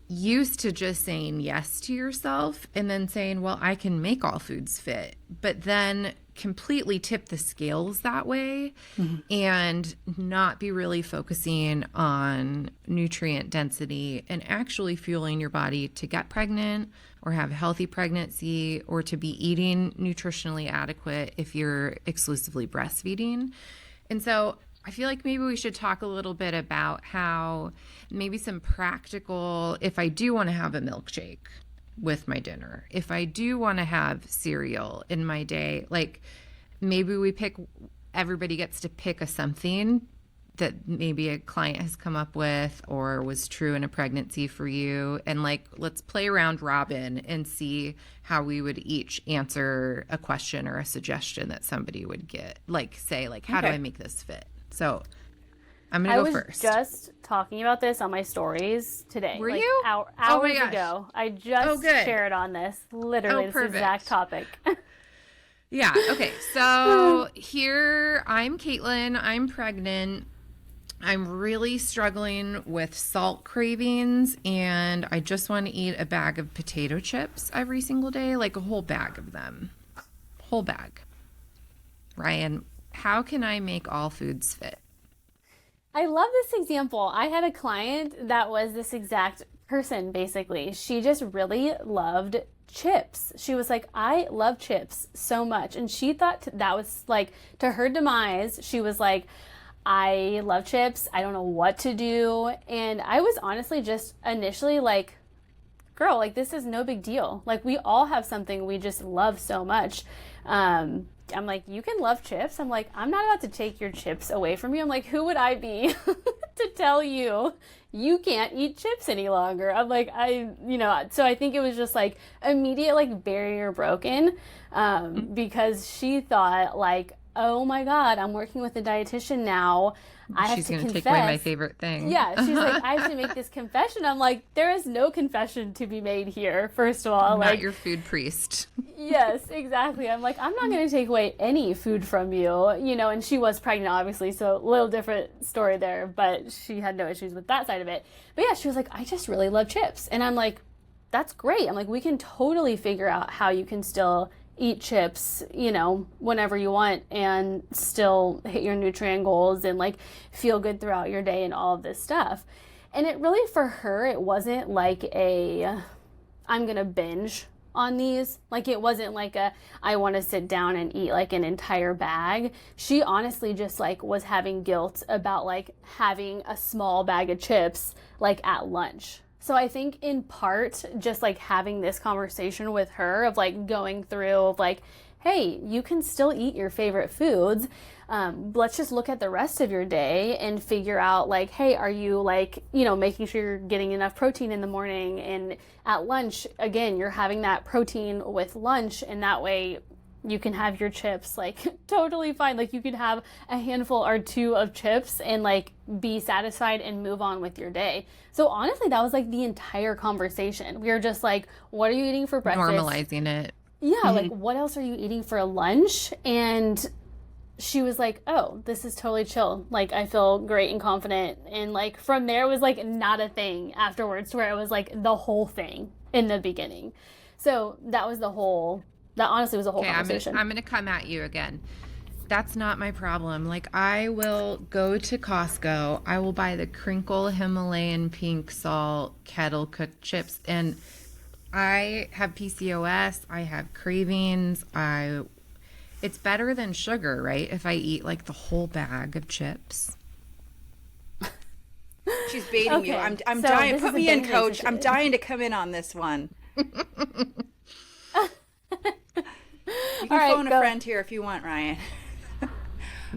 used to just saying yes to yourself and then saying, well, I can make all foods fit, but then completely tip the scales that way and not be really focusing on nutrient density and actually fueling your body to get pregnant or have a healthy pregnancy or to be eating nutritionally adequate if you're exclusively breastfeeding. And so I feel like maybe we should talk a little bit about how maybe some practical, if I do want to have a milkshake with my dinner, if I do want to have cereal in my day, like maybe everybody gets to pick a something that maybe a client has come up with or was true in a pregnancy for you. And like, let's play around robin and see how we would each answer a question or a suggestion that somebody would get. Like, say, like, how do I make this fit? So I'm going to go first. I was just talking about this on my stories today. Were you? Hours ago. I just shared on this. Literally, this exact topic. Yeah. Okay. So here, I'm Caitlin. I'm pregnant. I'm really struggling with salt cravings, and I just want to eat a bag of potato chips every single day, like a whole bag of them. Whole bag. Ryann, how can I make all foods fit? I love this example. I had a client that was this exact person, basically. She just really loved chips. She was like, I love chips so much. And she thought that was like, to her demise, she was like, I love chips. I don't know what to do. And I was honestly just initially like, girl, like this is no big deal. Like we all have something we just love so much. I'm like, you can love chips. I'm like, I'm not about to take your chips away from you. I'm like, who would I be to tell you you can't eat chips any longer? I'm like, so I think it was just like immediate like barrier broken because she thought like, oh my God, I'm working with a dietitian now. She's going to take away my favorite thing. Yeah, she's like, I have to make this confession. I'm like, there is no confession to be made here, first of all. I'm like, not your food priest. Yes, exactly. I'm like, I'm not going to take away any food from you, and she was pregnant, obviously, so a little different story there, but she had no issues with that side of it. But yeah, she was like, I just really love chips. And I'm like, that's great. I'm like, we can totally figure out how you can still eat chips, whenever you want and still hit your nutrient goals and like feel good throughout your day and all of this stuff. And it really, for her, it wasn't like I'm going to binge on these. Like, it wasn't like I want to sit down and eat like an entire bag. She honestly just like was having guilt about like having a small bag of chips like at lunch. So I think in part just like having this conversation with her of like going through of like, hey, you can still eat your favorite foods. Let's just look at the rest of your day and figure out like, hey, are you like, making sure you're getting enough protein in the morning, and at lunch, again, you're having that protein with lunch, and that way you can have your chips like totally fine. Like, you could have a handful or two of chips and like be satisfied and move on with your day. So honestly, that was like the entire conversation. We were just like, what are you eating for breakfast? Normalizing it. Yeah, like, what else are you eating for lunch? And she was like, oh, this is totally chill. Like, I feel great and confident. And like from there, it was like not a thing afterwards, where it was like the whole thing in the beginning. So that honestly was the whole conversation. I'm going to come at you again. That's not my problem. Like, I will go to Costco. I will buy the crinkle Himalayan pink salt kettle cooked chips. And I have PCOS. I have cravings. It's better than sugar, right? If I eat like the whole bag of chips. She's baiting you. I'm dying. Put me in, coach. I'm dying to come in on this one. You can phone a friend here if you want, Ryan.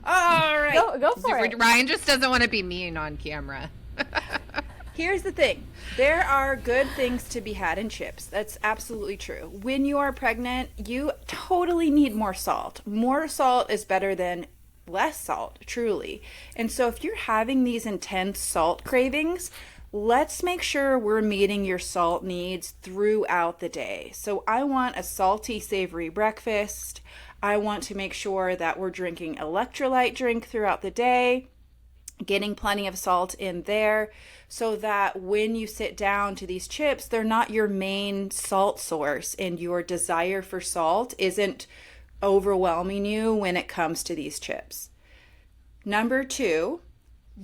All right. Go for it. Ryan just doesn't want to be mean on camera. Here's the thing. There are good things to be had in chips. That's absolutely true. When you are pregnant, you totally need more salt. More salt is better than less salt, truly. And so if you're having these intense salt cravings, let's make sure we're meeting your salt needs throughout the day. So I want a salty, savory breakfast. I want to make sure that we're drinking electrolyte drink throughout the day, getting plenty of salt in there, so that when you sit down to these chips, they're not your main salt source, and your desire for salt isn't overwhelming you when it comes to these chips. Number 2,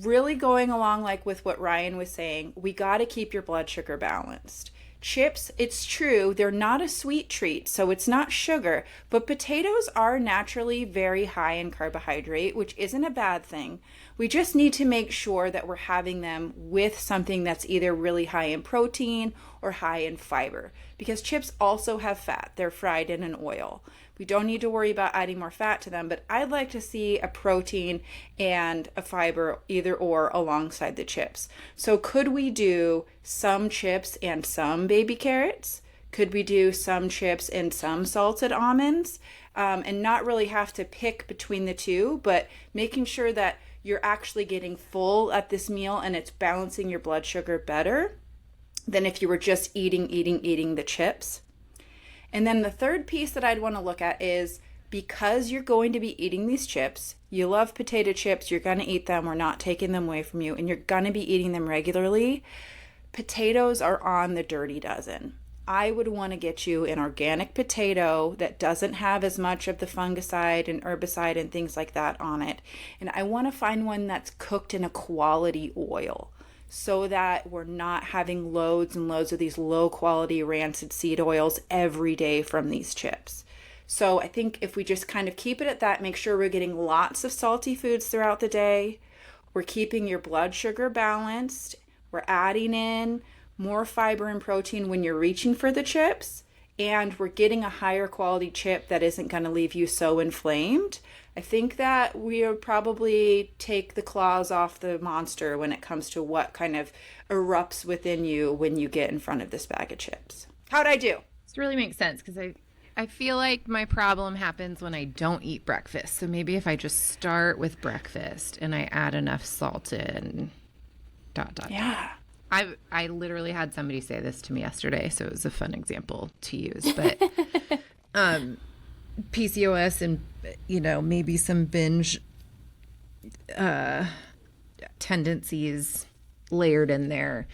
really going along like with what Ryan was saying, we got to keep your blood sugar balanced. Chips, it's true, they're not a sweet treat, so it's not sugar, but potatoes are naturally very high in carbohydrate, which isn't a bad thing. We just need to make sure that we're having them with something that's either really high in protein or high in fiber, because chips also have fat. They're fried in an oil. We don't need to worry about adding more fat to them, but I'd like to see a protein and a fiber, either or, alongside the chips. So could we do some chips and some baby carrots? Could we do some chips and some salted almonds? And not really have to pick between the two, but making sure that you're actually getting full at this meal and it's balancing your blood sugar better than if you were just eating the chips. And then the third piece that I'd want to look at is, because you're going to be eating these chips, you love potato chips, you're going to eat them, we're not taking them away from you, and you're going to be eating them regularly, potatoes are on the dirty dozen. I would want to get you an organic potato that doesn't have as much of the fungicide and herbicide and things like that on it. And I want to find one that's cooked in a quality oil, so that we're not having loads and loads of these low quality rancid seed oils every day from these chips. So I think if we just kind of keep it at that, make sure we're getting lots of salty foods throughout the day, we're keeping your blood sugar balanced, we're adding in more fiber and protein when you're reaching for the chips, and we're getting a higher quality chip that isn't going to leave you so inflamed, I think that we would probably take the claws off the monster when it comes to what kind of erupts within you when you get in front of this bag of chips. How'd I do? This really makes sense, because I feel like my problem happens when I don't eat breakfast. So maybe if I just start with breakfast and I add enough salt in, ... Yeah. I literally had somebody say this to me yesterday, so it was a fun example to use. But PCOS and, maybe some binge tendencies layered in there.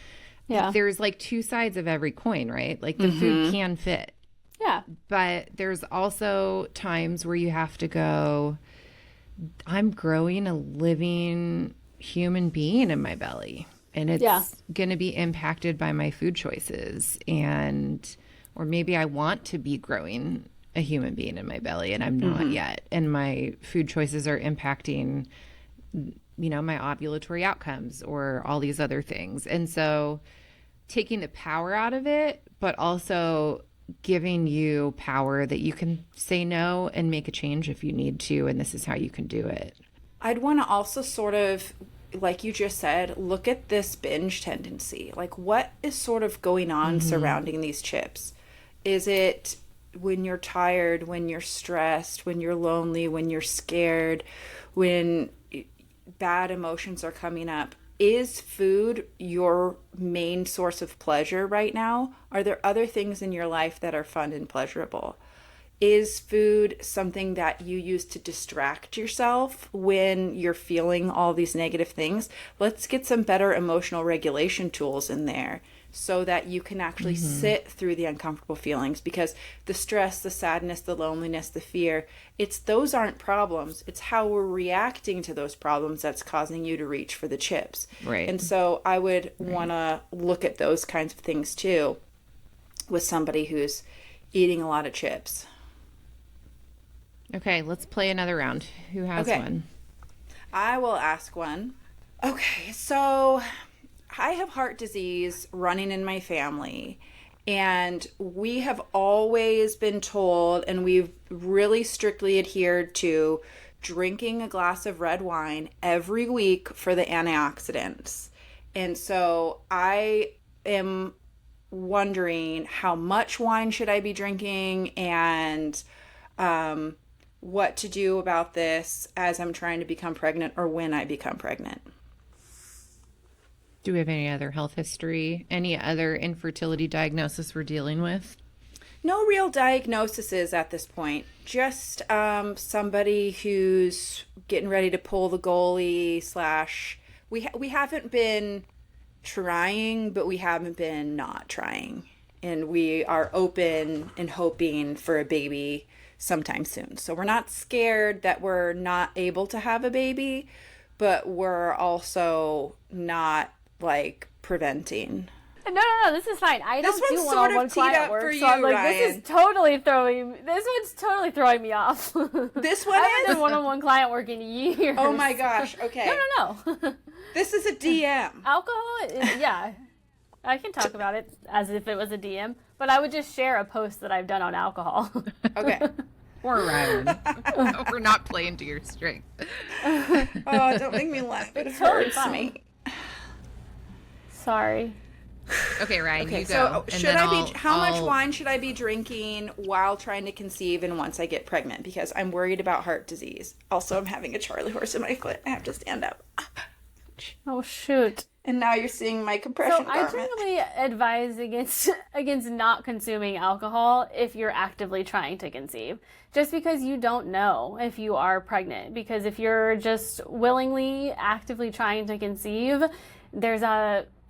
Yeah. There's like two sides of every coin, right? Like the food can fit. Yeah. But there's also times where you have to go, I'm growing a living human being in my belly. And it's going to be impacted by my food choices. And Or maybe I want to be growing a human being in my belly and I'm not yet. And my food choices are impacting, my ovulatory outcomes or all these other things. And so taking the power out of it, but also giving you power that you can say no and make a change if you need to. And this is how you can do it. I'd want to also sort of, like you just said, look at this binge tendency. Like, what is sort of going on surrounding these chips? Is it when you're tired, when you're stressed, when you're lonely, when you're scared, when bad emotions are coming up? Is food your main source of pleasure right now? Are there other things in your life that are fun and pleasurable? Is food something that you use to distract yourself when you're feeling all these negative things? Let's get some better emotional regulation tools in there so that you can actually sit through the uncomfortable feelings, because the stress, the sadness, the loneliness, the fear, those aren't problems. It's how we're reacting to those problems that's causing you to reach for the chips. Right. And so I would want to look at those kinds of things too with somebody who's eating a lot of chips. Okay, let's play another round. Who has one? I will ask one. Okay, so I have heart disease running in my family, and we have always been told, and we've really strictly adhered to, drinking a glass of red wine every week for the antioxidants. And so I am wondering, how much wine should I be drinking, and what to do about this as I'm trying to become pregnant or when I become pregnant. Do we have any other health history? Any other infertility diagnosis we're dealing with? No real diagnoses at this point. Just somebody who's getting ready to pull the goalie / we haven't been trying, but we haven't been not trying. And we are open and hoping for a baby sometime soon. So we're not scared that we're not able to have a baby, but we're also not like preventing. No, this is fine. I don't do one-on-one client work, so I'm like, Ryann. This one's totally throwing me off. This one I haven't done one-on-one client work in years. Oh my gosh, okay. No. This is a DM. Alcohol, yeah. I can talk about it as if it was a DM, but I would just share a post that I've done on alcohol. Okay. Or Ryann. We're not playing to your strength. Oh, don't make me laugh. It hurts me. Sorry. Okay, Ryann, you so go. How much wine should I be drinking while trying to conceive and once I get pregnant? Because I'm worried about heart disease. Also, I'm having a Charlie horse in my foot. I have to stand up. Oh, shoot. And now you're seeing my compression garment. I generally advise against not consuming alcohol if you're actively trying to conceive. Just because you don't know if you are pregnant. Because if you're just willingly, actively trying to conceive,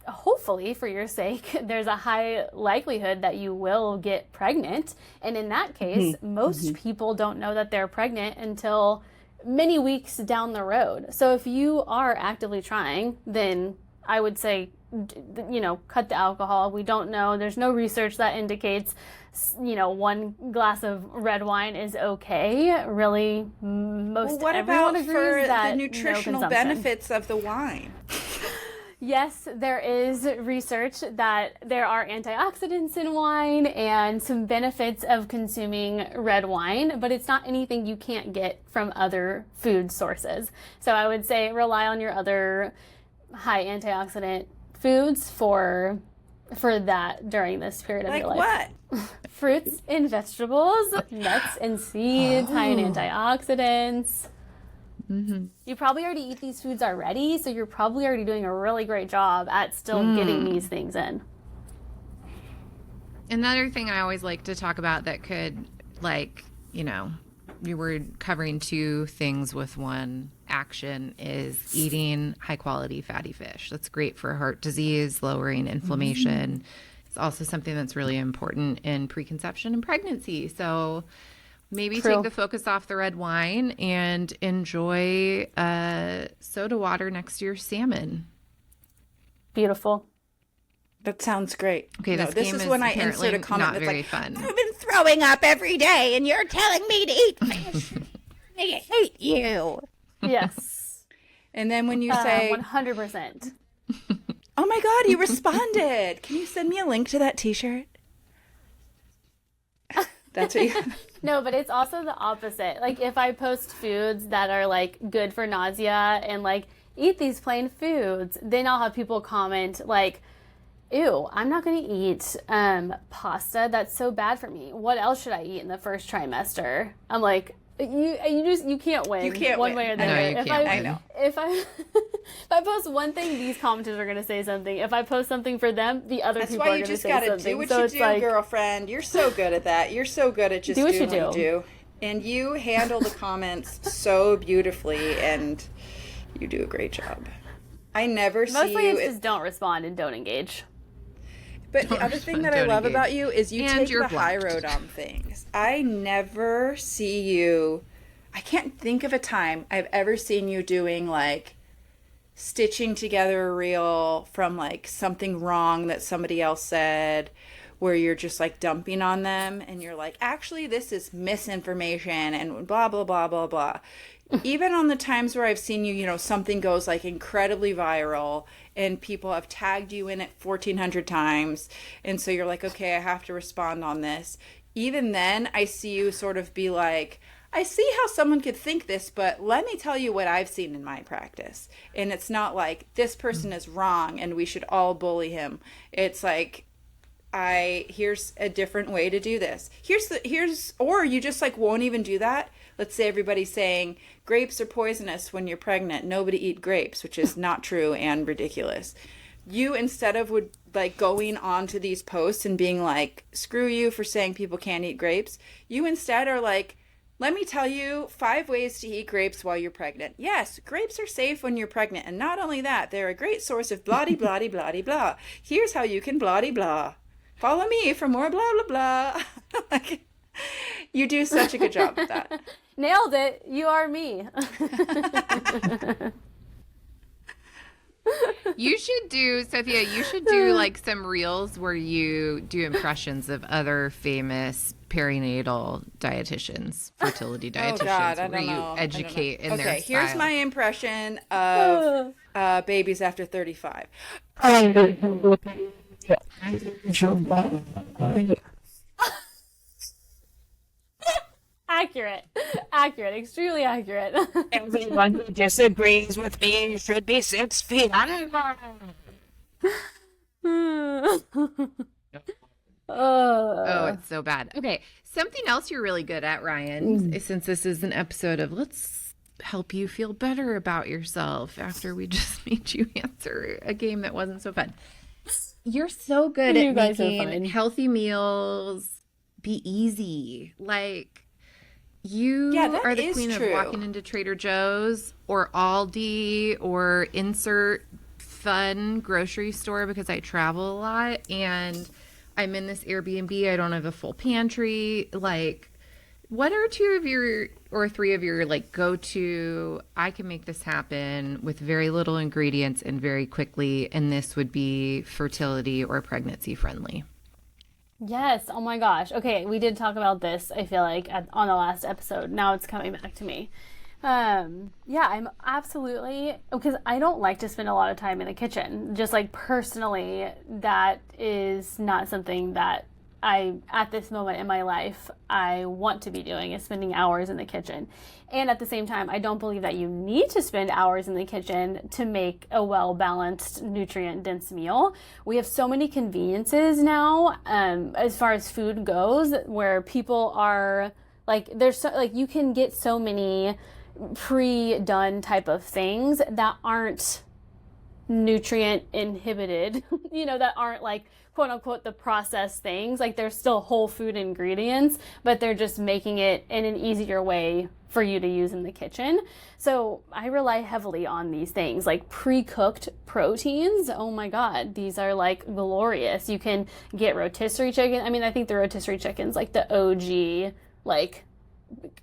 hopefully for your sake, there's a high likelihood that you will get pregnant. And in that case, most people don't know that they're pregnant until many weeks down the road. So if you are actively trying, then I would say, cut the alcohol. We don't know. There's no research that indicates, one glass of red wine is okay. Really, everyone agrees that the nutritional benefits of the wine? Yes, there is research that there are antioxidants in wine and some benefits of consuming red wine, but it's not anything you can't get from other food sources. So I would say rely on your other high antioxidant foods for that during this period of your life. Like what? Fruits and vegetables, nuts and seeds, high in antioxidants. Mm-hmm. You probably already eat these foods already, so you're probably already doing a really great job at still getting these things in. Another thing I always like to talk about that could, you were covering two things with one action, is eating high quality fatty fish. That's great for heart disease, lowering inflammation. It's also something that's really important in preconception and pregnancy. So maybe take the focus off the red wine and enjoy soda water next to your salmon. Beautiful. That sounds great. Okay, no, this is when I insert a comment that's like, fun. I've been throwing up every day and you're telling me to eat fish. I hate you. Yes. And then when you say 100%. Oh my God, you responded. Can you send me a link to that t-shirt? That's what you... No, but it's also the opposite. Like if I post foods that are like good for nausea and like eat these plain foods, then I'll have people comment like, ew, I'm not going to eat pasta. That's so bad for me. What else should I eat in the first trimester? I'm like, you can't win. You can't one win. way or the No, other. you If can't I win. know. If I post one thing, these commenters are going to say something. If I post something for them, the other That's people why are you going to just say gotta something. do what So you it's do, like, girlfriend. You're so good at that. You're so good at just Do what doing you what you do. And you handle the comments so beautifully, and you do a great job. I never see mostly you... it's just don't respond and don't engage. But the other thing that I Don't love engage. about you is you And take you're the high blocked. road on things. I never see you... I can't think of a time I've ever seen you doing, like, stitching together a reel from, like, something wrong that somebody else said, where you're just, like, dumping on them, and you're like, actually, this is misinformation, and blah, blah, blah, blah, blah. Even on the times where I've seen you, you know, something goes, like, incredibly viral, and people have tagged you in it 1,400 times, and so you're like, okay, I have to respond on this. Even then, I see you sort of be like... I see how someone could think this, but let me tell you what I've seen in my practice. And it's not like this person is wrong and we should all bully him. It's like, here's a different way to do this. Or you just like won't even do that. Let's say everybody's saying grapes are poisonous when you're pregnant. Nobody eat grapes, which is not true and ridiculous. You, instead of going on to these posts and being like, screw you for saying people can't eat grapes, you instead are like, let me tell you 5 ways to eat grapes while you're pregnant. Yes, grapes are safe when you're pregnant. And not only that, they're a great source of blah blah blah blah. Here's how you can blah blah. Follow me for more blah blah blah. Like, you do such a good job with that. Nailed it. You are me. You should do, Sophia, like some reels where you do impressions of other famous perinatal dietitians, fertility dietitians, Oh God, I where don't you know. educate in their Okay, here's style. my impression of babies after 35. Accurate, extremely accurate. Everyone who disagrees with me should be 6 feet under. Oh, it's so bad. Okay, something else you're really good at, Ryan, since this is an episode of let's help you feel better about yourself after we just made you answer a game that wasn't so fun. You're so good You at guys are making fine. healthy meals be easy. Like, you Yeah, that are the is queen true. of walking into Trader Joe's or Aldi or insert fun grocery store, because I travel a lot and I'm in this Airbnb. I don't have a full pantry. Like, what are 2 of your or 3 of your like go-to, I can make this happen with very little ingredients and very quickly, and this would be fertility or pregnancy friendly? Yes. Oh my gosh. Okay, we did talk about this, I feel like, on the last episode. Now it's coming back to me. Yeah, I'm absolutely, because I don't like to spend a lot of time in the kitchen. Just like personally, that is not something that at this moment in my life, I want to be doing, is spending hours in the kitchen. And at the same time, I don't believe that you need to spend hours in the kitchen to make a well-balanced, nutrient-dense meal. We have so many conveniences now, as far as food goes, where people are like, you can get so many pre-done type of things that aren't nutrient inhibited, that aren't like quote unquote the processed things. Like, they're still whole food ingredients, but they're just making it in an easier way for you to use in the kitchen. So I rely heavily on these things, like pre-cooked proteins. Oh my God, these are like glorious. You can get rotisserie chicken. I mean, I think the rotisserie chicken's like the OG, like,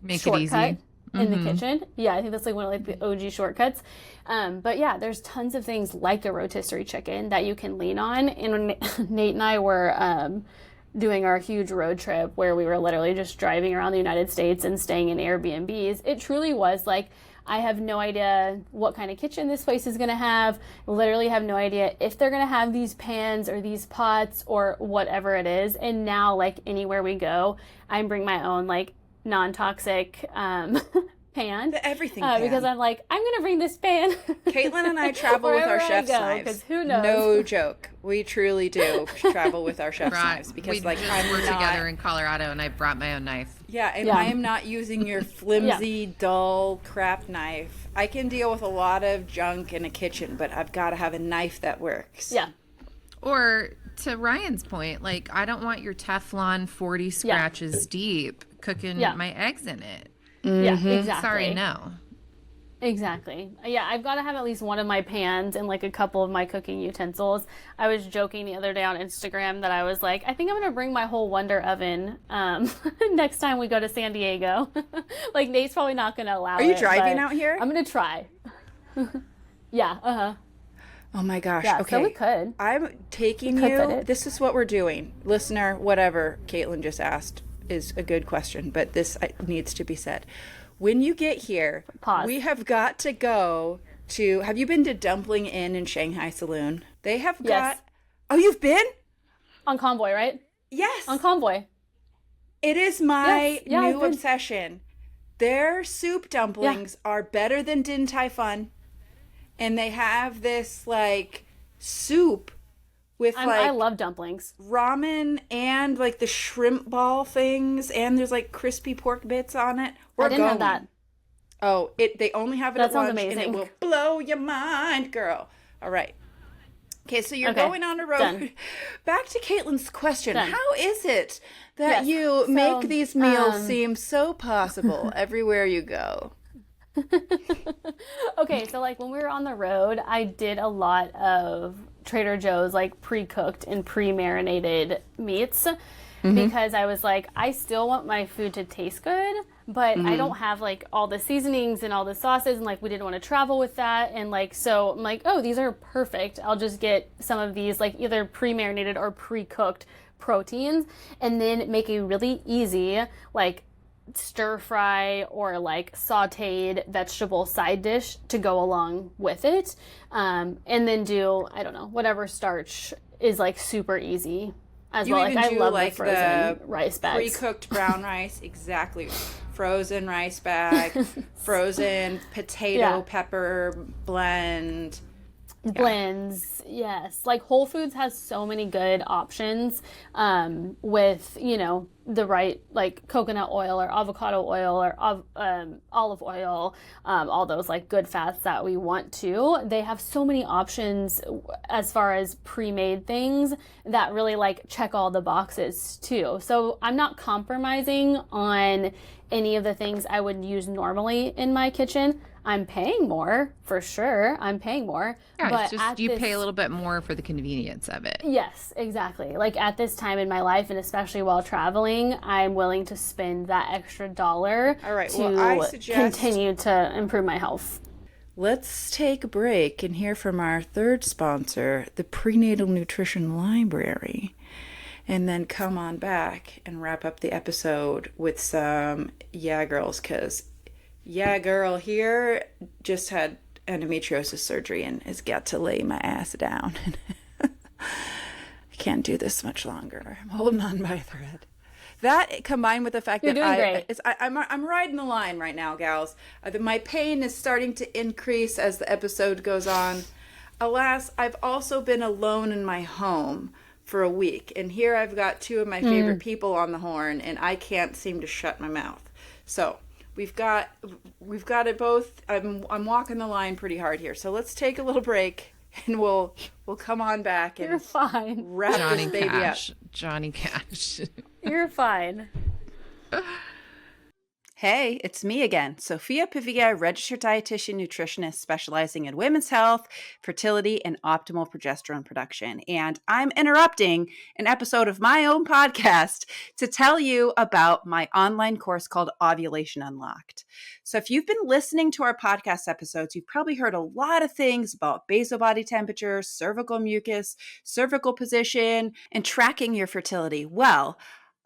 Make shortcut. it easy. in the kitchen. Yeah, I think that's like one of like the OG shortcuts. But yeah, there's tons of things like a rotisserie chicken that you can lean on. And when Nate and I were doing our huge road trip where we were literally just driving around the United States and staying in Airbnbs, it truly was like, I have no idea what kind of kitchen this place is going to have. Literally have no idea if they're going to have these pans or these pots or whatever it is. And now, like, anywhere we go, I bring my own, like, non-toxic pan. The everything pan. Because I'm like, I'm going to bring this pan. Caitlin and I travel with our chef's knives. Because who knows? No joke. We truly do travel with our chef's knives. Because, we're together in Colorado, and I brought my own knife. Yeah, and I am not using your flimsy, dull, crap knife. I can deal with a lot of junk in a kitchen, but I've got to have a knife that works. Yeah. Or to Ryan's point, like, I don't want your Teflon 40 scratches deep cooking my eggs in it. Yeah, exactly. Sorry, no. Exactly. Yeah, I've got to have at least one of my pans and like a couple of my cooking utensils. I was joking the other day on Instagram that I was like, I think I'm going to bring my whole Wonder Oven next time we go to San Diego. Like, Nate's probably not going to allow it. Are you driving out here? I'm going to try. Yeah, Oh my gosh. Yeah, okay. so we could. I'm taking you. This is what we're doing. Listener, whatever Caitlin just asked is a good question, but this needs to be said. When you get here, we have got to go to, have you been to Dumpling Inn in Shanghai Saloon? They have got, oh, you've been? On Convoy, right? Yes. On Convoy. It is my new obsession. Their soup dumplings are better than Din Tai Fun. And they have this, like, soup with, I love dumplings. Ramen and, like, the shrimp ball things. And there's, like, crispy pork bits on it. I didn't have that. Oh, they only have it at lunch. Amazing. And it will blow your mind, girl. All right. Okay, so you're going on a road. Done. Back to Caitlin's question. Done. How is it that you make these meals seem so possible everywhere you go? Okay, so like when we were on the road, I did a lot of Trader Joe's like pre-cooked and pre-marinated meats because I was like, I still want my food to taste good, but I don't have like all the seasonings and all the sauces, and like we didn't want to travel with that, and like so I'm like, oh, these are perfect. I'll just get some of these like either pre-marinated or pre-cooked proteins, and then make a really easy like stir fry or like sauteed vegetable side dish to go along with it, and then do, I don't know, whatever starch is like super easy as well. Like I love like the frozen rice bags, pre-cooked brown rice. Exactly. Frozen rice bag, frozen potato pepper blend. Blends, yes. Like Whole Foods has so many good options with, you know, the right like coconut oil or avocado oil or olive oil, all those like good fats that we want to. They have so many options as far as pre-made things that really like check all the boxes too. So I'm not compromising on any of the things I would use normally in my kitchen. I'm paying more, for sure. I'm paying more. Yeah, but it's just you pay a little bit more for the convenience of it. Yes, exactly. Like at this time in my life, and especially while traveling, I'm willing to spend that extra dollar to continue to improve my health. Let's take a break and hear from our third sponsor, the Prenatal Nutrition Library, and then come on back and wrap up the episode with some girls, because girl here just had endometriosis surgery and has got to lay my ass down. I can't do this much longer. I'm holding on by a thread. That combined with the fact You're that doing great. I'm riding the line right now, gals. My pain is starting to increase as the episode goes on. Alas, I've also been alone in my home for a week, and here I've got two of my favorite people on the horn, and I can't seem to shut my mouth. So we've got it both. I'm walking the line pretty hard here. So let's take a little break, and we'll come on back and You're fine. wrap this baby up. Johnny Cash. You're fine. Hey, it's me again, Sophia Pavia, registered dietitian nutritionist specializing in women's health, fertility, and optimal progesterone production. And I'm interrupting an episode of my own podcast to tell you about my online course called Ovulation Unlocked. So if you've been listening to our podcast episodes, you've probably heard a lot of things about basal body temperature, cervical mucus, cervical position, and tracking your fertility. Well,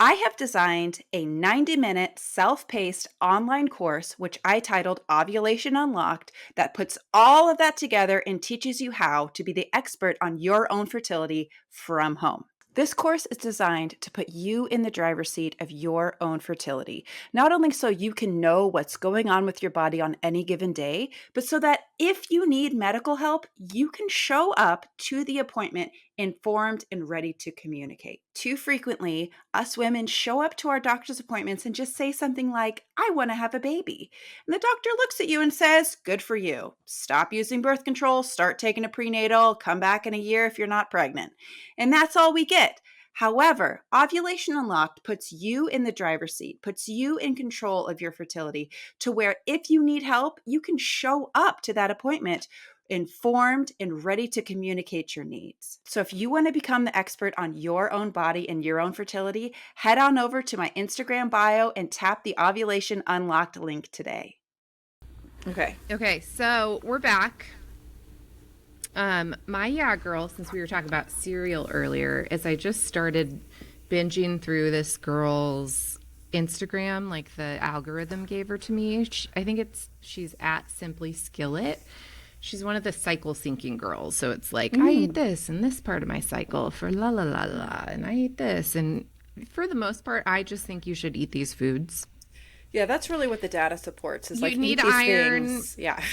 I have designed a 90-minute self-paced online course, which I titled Ovulation Unlocked, that puts all of that together and teaches you how to be the expert on your own fertility from home. This course is designed to put you in the driver's seat of your own fertility, not only so you can know what's going on with your body on any given day, but so that if you need medical help, you can show up to the appointment informed and ready to communicate. Too frequently, us women show up to our doctor's appointments and just say something like, "I want to have a baby." And the doctor looks at you and says, "Good for you. Stop using birth control, start taking a prenatal, come back in a year if you're not pregnant." And that's all we get. However, Ovulation Unlocked puts you in the driver's seat, puts you in control of your fertility to where if you need help, you can show up to that appointment informed and ready to communicate your needs. So if you want to become the expert on your own body and your own fertility, head on over to my Instagram bio and tap the Ovulation Unlocked link today. Okay, so we're back. My girl, since we were talking about cereal earlier, is I just started binging through this girl's Instagram, like the algorithm gave her to me. I think she's at Simply Skillet. She's one of the cycle syncing girls. So it's like, I eat this in this part of my cycle for la la la la, and I eat this. And for the most part, I just think you should eat these foods. Yeah, that's really what the data supports. Is you like need eat these iron. Things. Yeah.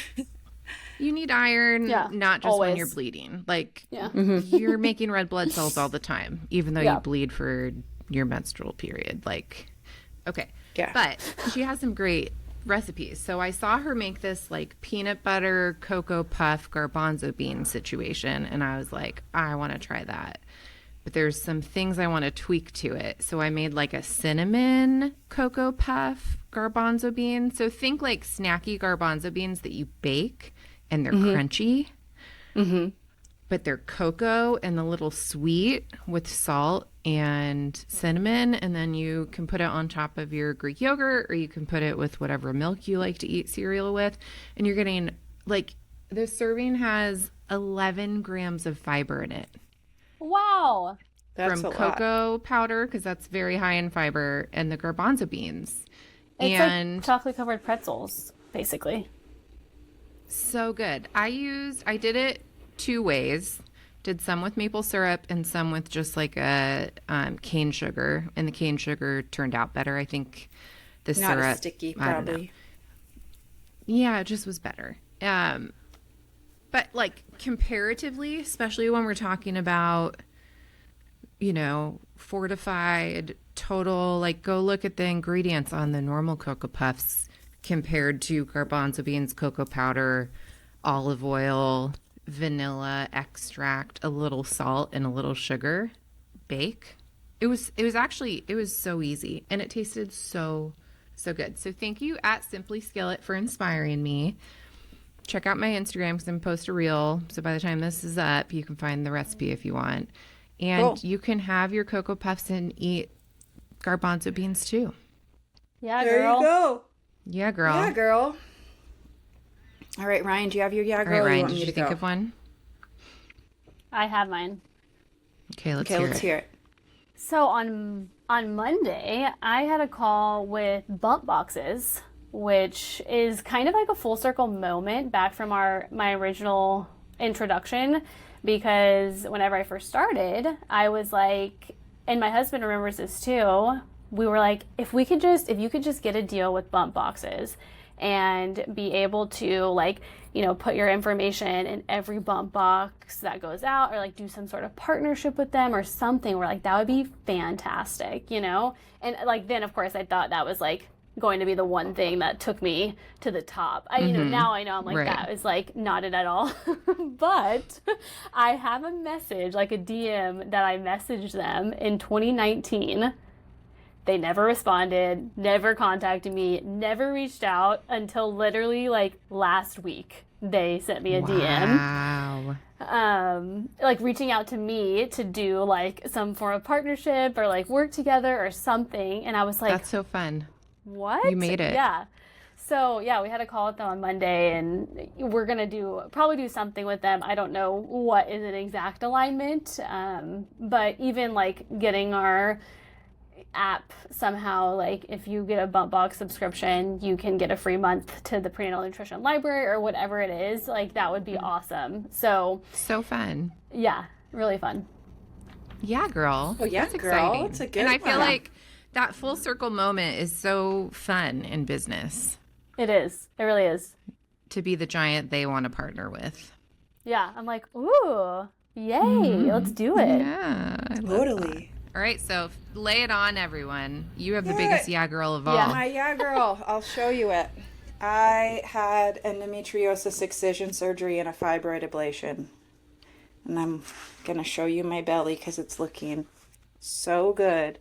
You need iron, not just when you're bleeding. Like, you're making red blood cells all the time, even though you bleed for your menstrual period. Like, okay. Yeah. But she has some great recipes. So I saw her make this like peanut butter cocoa puff garbanzo bean situation, and I was like, I want to try that. But there's some things I want to tweak to it. So I made like a cinnamon cocoa puff garbanzo bean. So think like snacky garbanzo beans that you bake and they're crunchy. But they're cocoa and a little sweet with salt and cinnamon, and then you can put it on top of your Greek yogurt, or you can put it with whatever milk you like to eat cereal with, and you're getting, like, the serving has 11 grams of fiber in it. Wow. That's from cocoa powder, because that's very high in fiber, and the garbanzo beans. It's like chocolate covered pretzels, basically. So good. I did it 2 ways. Did some with maple syrup and some with just like a cane sugar, and the cane sugar turned out better. I think the syrup, not as sticky, probably. Yeah, it just was better. But like comparatively, especially when we're talking about, fortified total, like go look at the ingredients on the normal Cocoa Puffs compared to garbanzo beans, cocoa powder, olive oil, vanilla extract, a little salt, and a little sugar. Bake. It was so easy, and it tasted so good. So thank you at Simply Skillet for inspiring me. Check out my Instagram because I'm going to post a reel. So by the time this is up, you can find the recipe if you want. And you can have your Cocoa Puffs and eat garbanzo beans too. Yeah, girl. There you go. Yeah, girl. Yeah, girl. All right, Ryan, do you have your yeah, girl? All right, Ryan, did you think of one? I have mine. Okay, let's hear it. So on Monday, I had a call with Bump Boxes, which is kind of like a full circle moment back from my original introduction, because whenever I first started, I was like, and my husband remembers this too, we were like, if you could just get a deal with Bump Boxes and be able to, like, put your information in every bump box that goes out, or like do some sort of partnership with them or something, where like that would be fantastic, and like then of course I thought that was like going to be the one thing that took me to the top. Now I know I'm like, that was like not it at all. But I have a message, like a DM that I messaged them in 2019 They never responded, never contacted me, never reached out until literally like last week. They sent me a Wow. DM, like reaching out to me to do like some form of partnership or like work together or something. And I was like, that's so fun. What? You made it. Yeah. So yeah, we had a call with them on Monday, and we're gonna probably do something with them. I don't know what is an exact alignment, but even like getting our app somehow, like if you get a bump box subscription, you can get a free month to the Prenatal Nutrition Library or whatever it is. Like that would be awesome. So fun. Yeah, really fun. Yeah, girl. Oh yeah, that's girl. exciting. It's a good and I one. feel like that full circle moment is so fun in business. It is. It really is. To be the giant they want to partner with. Yeah, I'm like, ooh, yay, let's do it. Yeah, I love Totally. that. All right, so lay it on, everyone. You have the biggest yeah girl of all. Yeah. My yeah girl. I'll show you it. I had endometriosis excision surgery and a fibroid ablation. And I'm going to show you my belly because it's looking so good.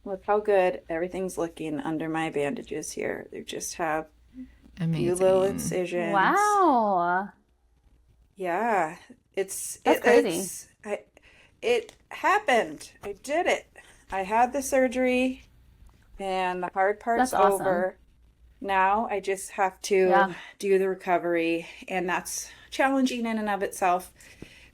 Look how good everything's looking under my bandages here. They just have a few little incisions. Wow. Yeah. That's crazy. It happened. I did it. I had the surgery and the hard part's That's awesome. over. Now I just have to do the recovery, and that's challenging in and of itself.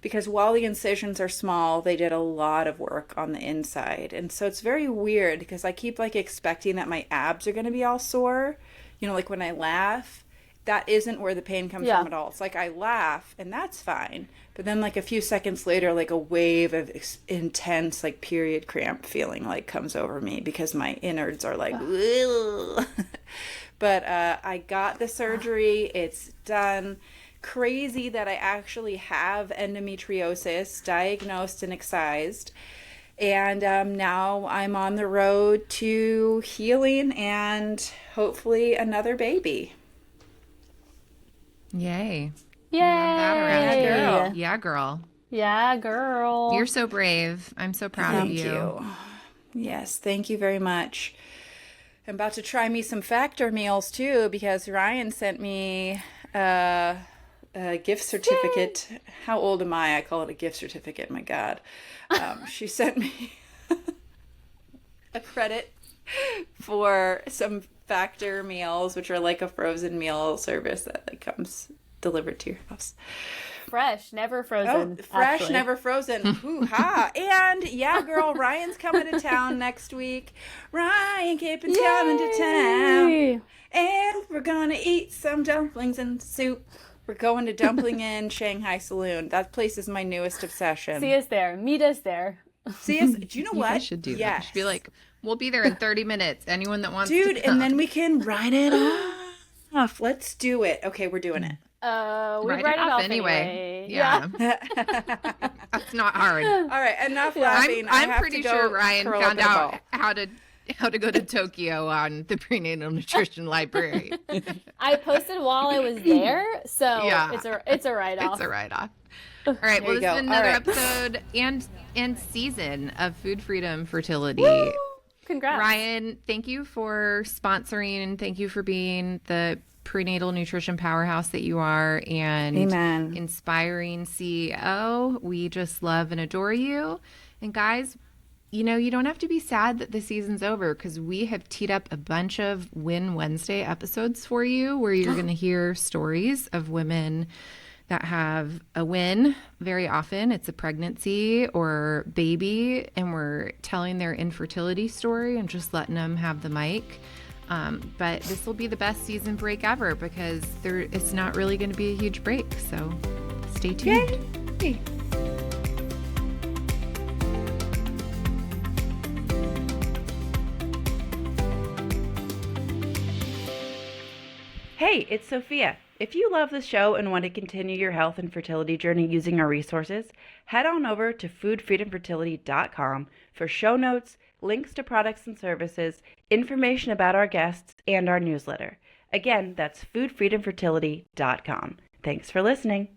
Because while the incisions are small, they did a lot of work on the inside. And so it's very weird because I keep like expecting that my abs are going to be all sore. You know, like when I laugh, that isn't where the pain comes from at all. It's like I laugh and that's fine. But then like a few seconds later, like a wave of intense like period cramp feeling like comes over me because my innards are like, but I got the surgery. It's done. Crazy that I actually have endometriosis, diagnosed and excised, and now I'm on the road to healing and hopefully another baby. Yay. Yay. Yeah, girl. Yeah, girl. You're so brave. I'm so proud of you. Thank you. Yes, thank you very much. I'm about to try me some Factor meals too because Ryann sent me a gift certificate. Yay. How old am I? I call it a gift certificate. My God. She sent me a credit for some Factor meals, which are like a frozen meal service that like comes delivered to your house. Fresh, never frozen. Oh, fresh, actually. never frozen. Hoo-ha. And yeah, girl, Ryan's coming to town next week. Ryann Kipping's coming to town. And we're going to eat some dumplings and soup. We're going to Dumpling Inn Shanghai Saloon. That place is my newest obsession. See us there. Meet us there. See us. Do you know what? You guys should do that. You should be like, we'll be there in 30 minutes. Anyone that wants to come. And then we can write it off. Let's do it. Okay, we're doing it. We write write it off anyway. Yeah. That's not hard. All right, enough laughing. I'm pretty sure Ryan found out how to go to Tokyo on the Prenatal Nutrition Library. I posted while I was there, so it's a write-off. It's a write-off. All right, well, this has been another episode and season of Food Freedom Fertility. Woo! Congrats. Ryann, thank you for sponsoring and thank you for being the prenatal nutrition powerhouse that you are and inspiring CEO. We just love and adore you. And guys, you know, you don't have to be sad that the season's over because we have teed up a bunch of Win Wednesday episodes for you where you're going to hear stories of women that have a win. Very often it's a pregnancy or baby, and we're telling their infertility story and just letting them have the mic. But this will be the best season break ever because it's not really going to be a huge break. So stay tuned. Yay. Hey, it's Sophia. If you love the show and want to continue your health and fertility journey using our resources, head on over to foodfreedomfertility.com for show notes, links to products and services, information about our guests, and our newsletter. Again, that's foodfreedomfertility.com. Thanks for listening.